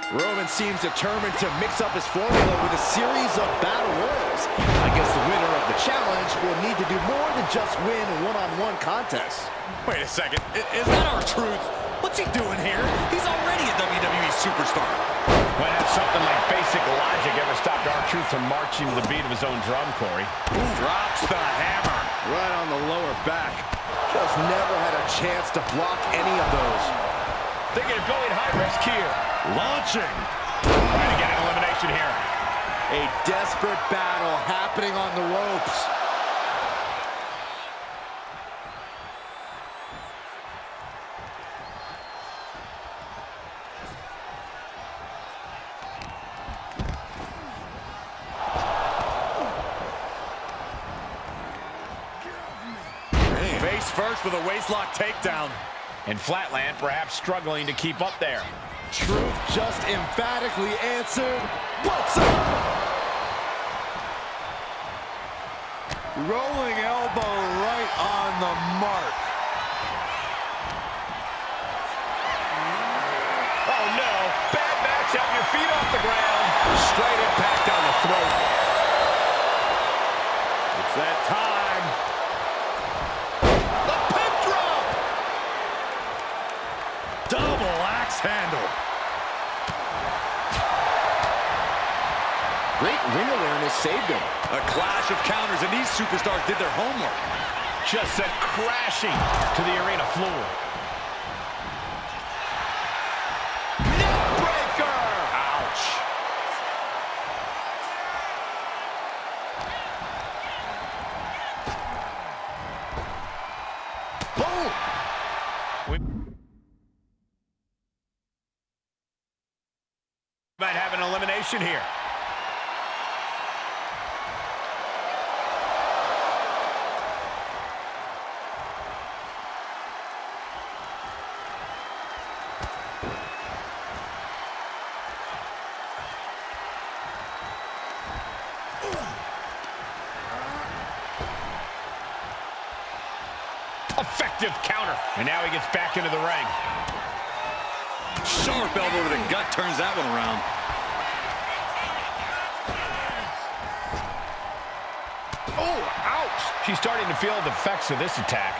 Roman seems determined to mix up his formula with a series of battle royals. I guess the winner of the challenge will need to do more than just win a one-on-one contest. Wait a second. Is that R-Truth? What's he doing here? He's already a WWE superstar. When has something like basic logic ever stopped R-Truth from marching to the beat of his own drum, Corey? Ooh, drops the hammer. Right on the lower back. Just never had a chance to block any of those. Thinking of going high risk here. Launching. Trying to get an elimination here. A desperate battle happening on the ropes. Face first with a waistlock takedown. And Flatland perhaps struggling to keep up there. Truth just emphatically answered, "What's up?" Rolling elbow right on the mark. Oh no, bad matchup, your feet off the ground. Straight impact down the throat. It's that time. Double axe handle. Great ring awareness saved him. A clash of counters, and these superstars did their homework. Just sent crashing to the arena floor. Neckbreaker! Ouch. Boom! Might have an elimination here. Effective counter. And now he gets back into the ring. Sharp elbow to the gut turns that one around. Oh, ouch! She's starting to feel the effects of this attack.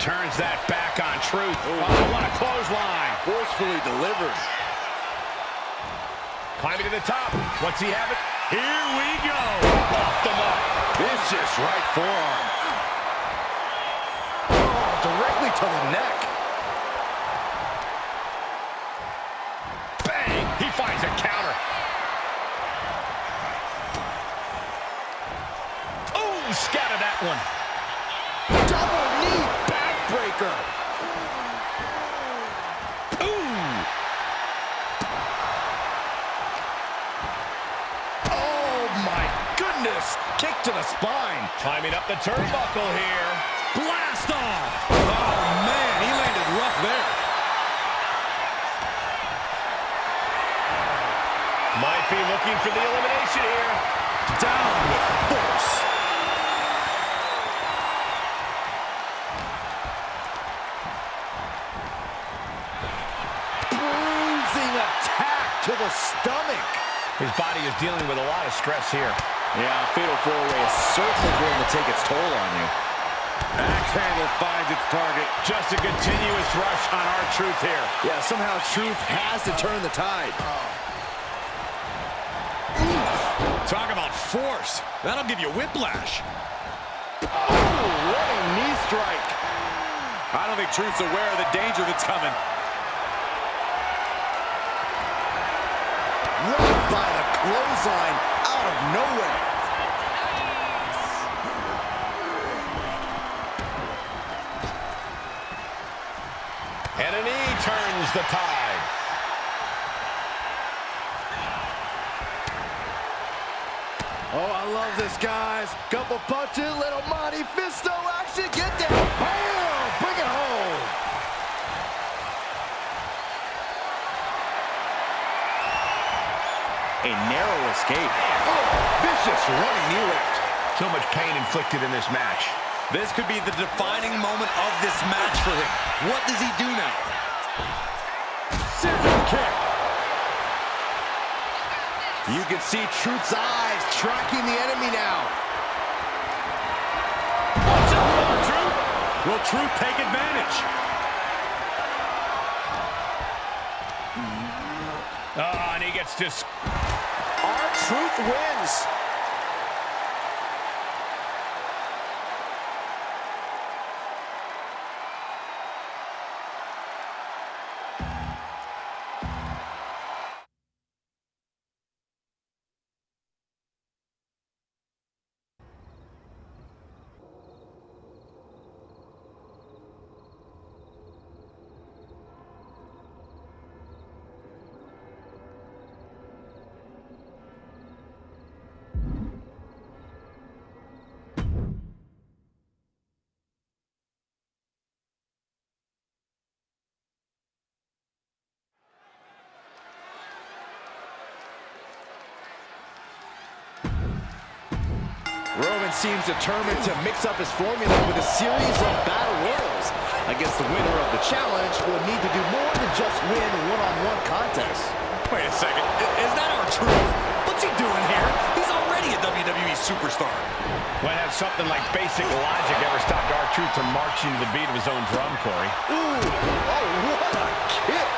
Turns that back on Truth. Oh, what a clothesline. Forcefully delivered. Climbing to the top. What's he having? Here we go. Off the mark. Vicious right forearm. Oh, directly to the neck. Bang! He finds a counter. Oh, scattered that one. Double knee backbreaker. Ooh! Oh my goodness! Kick to the spine. Climbing up the turnbuckle here. Blast off! Oh man, he landed rough there. Might be looking for the elimination here. Down with force. To the stomach. His body is dealing with a lot of stress here. Yeah, fatal four-way is certainly going to take its toll on you. Axe handle finds its target. Just a continuous rush on R-Truth here. Yeah, somehow Truth has to turn the tide. Talk about force. That'll give you whiplash. Oh, running knee strike. I don't think Truth's aware of the danger that's coming. Right by the clothesline out of nowhere. And a knee turns the tide. Oh, I love this, guys. Couple punches, little Monty Fisto action. Get down. Oh, bring it home. A narrow escape. Oh, vicious running knee lift. So much pain inflicted in this match. This could be the defining moment of this match for him. What does he do now? Scissor kick. You can see Truth's eyes tracking the enemy now. Watch out, Truth! Will Truth take advantage? Oh, and he gets just... R-Truth wins. Roman seems determined to mix up his formula with a series of battle royals. I guess the winner of the challenge will need to do more than just win one-on-one contests. Wait a second. Is that R-Truth? What's he doing here? He's already a WWE superstar. When has something like basic logic ever stopped R-Truth from marching to the beat of his own drum, Corey? Ooh, oh, what a kick!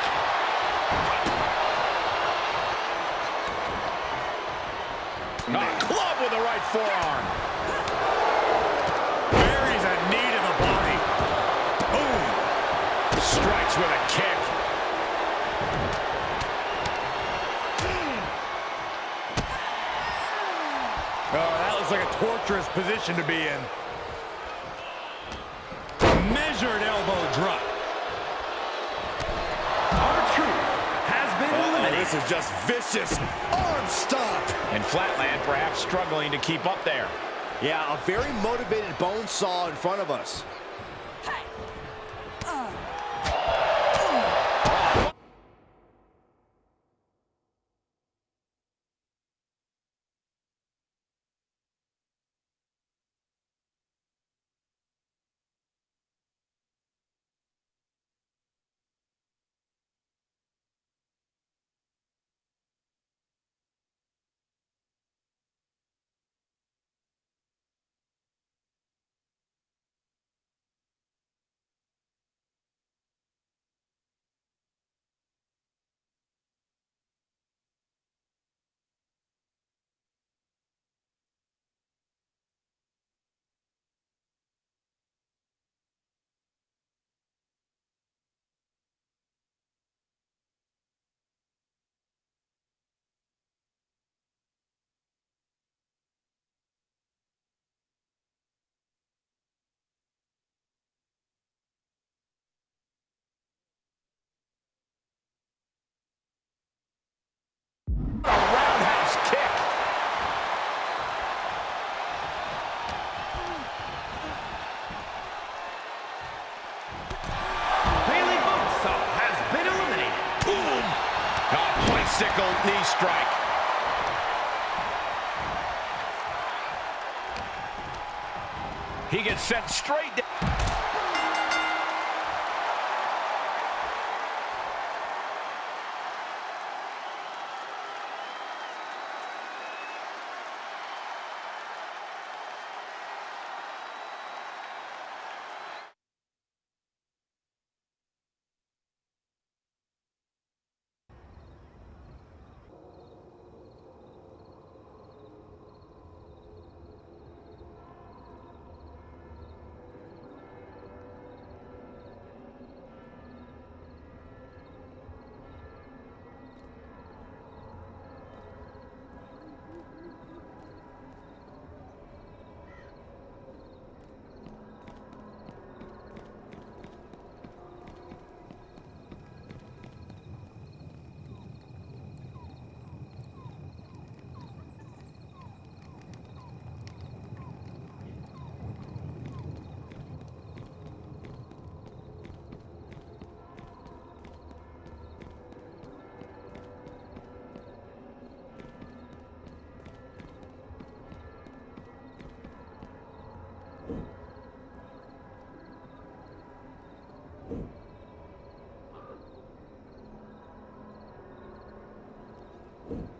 Club with the right forearm. Buries a knee to the body. Boom. Strikes with a kick. Oh, that looks like a torturous position to be in. Measured elbow drop. R-Truth has been eliminated. This is just vicious. Arm stomp. And Flatland perhaps struggling to keep up there. Yeah, a very motivated Bonesaw in front of us. A roundhouse kick. Bailey Bonesaw has been eliminated. Boom. A bicycle knee strike. He gets sent straight down. you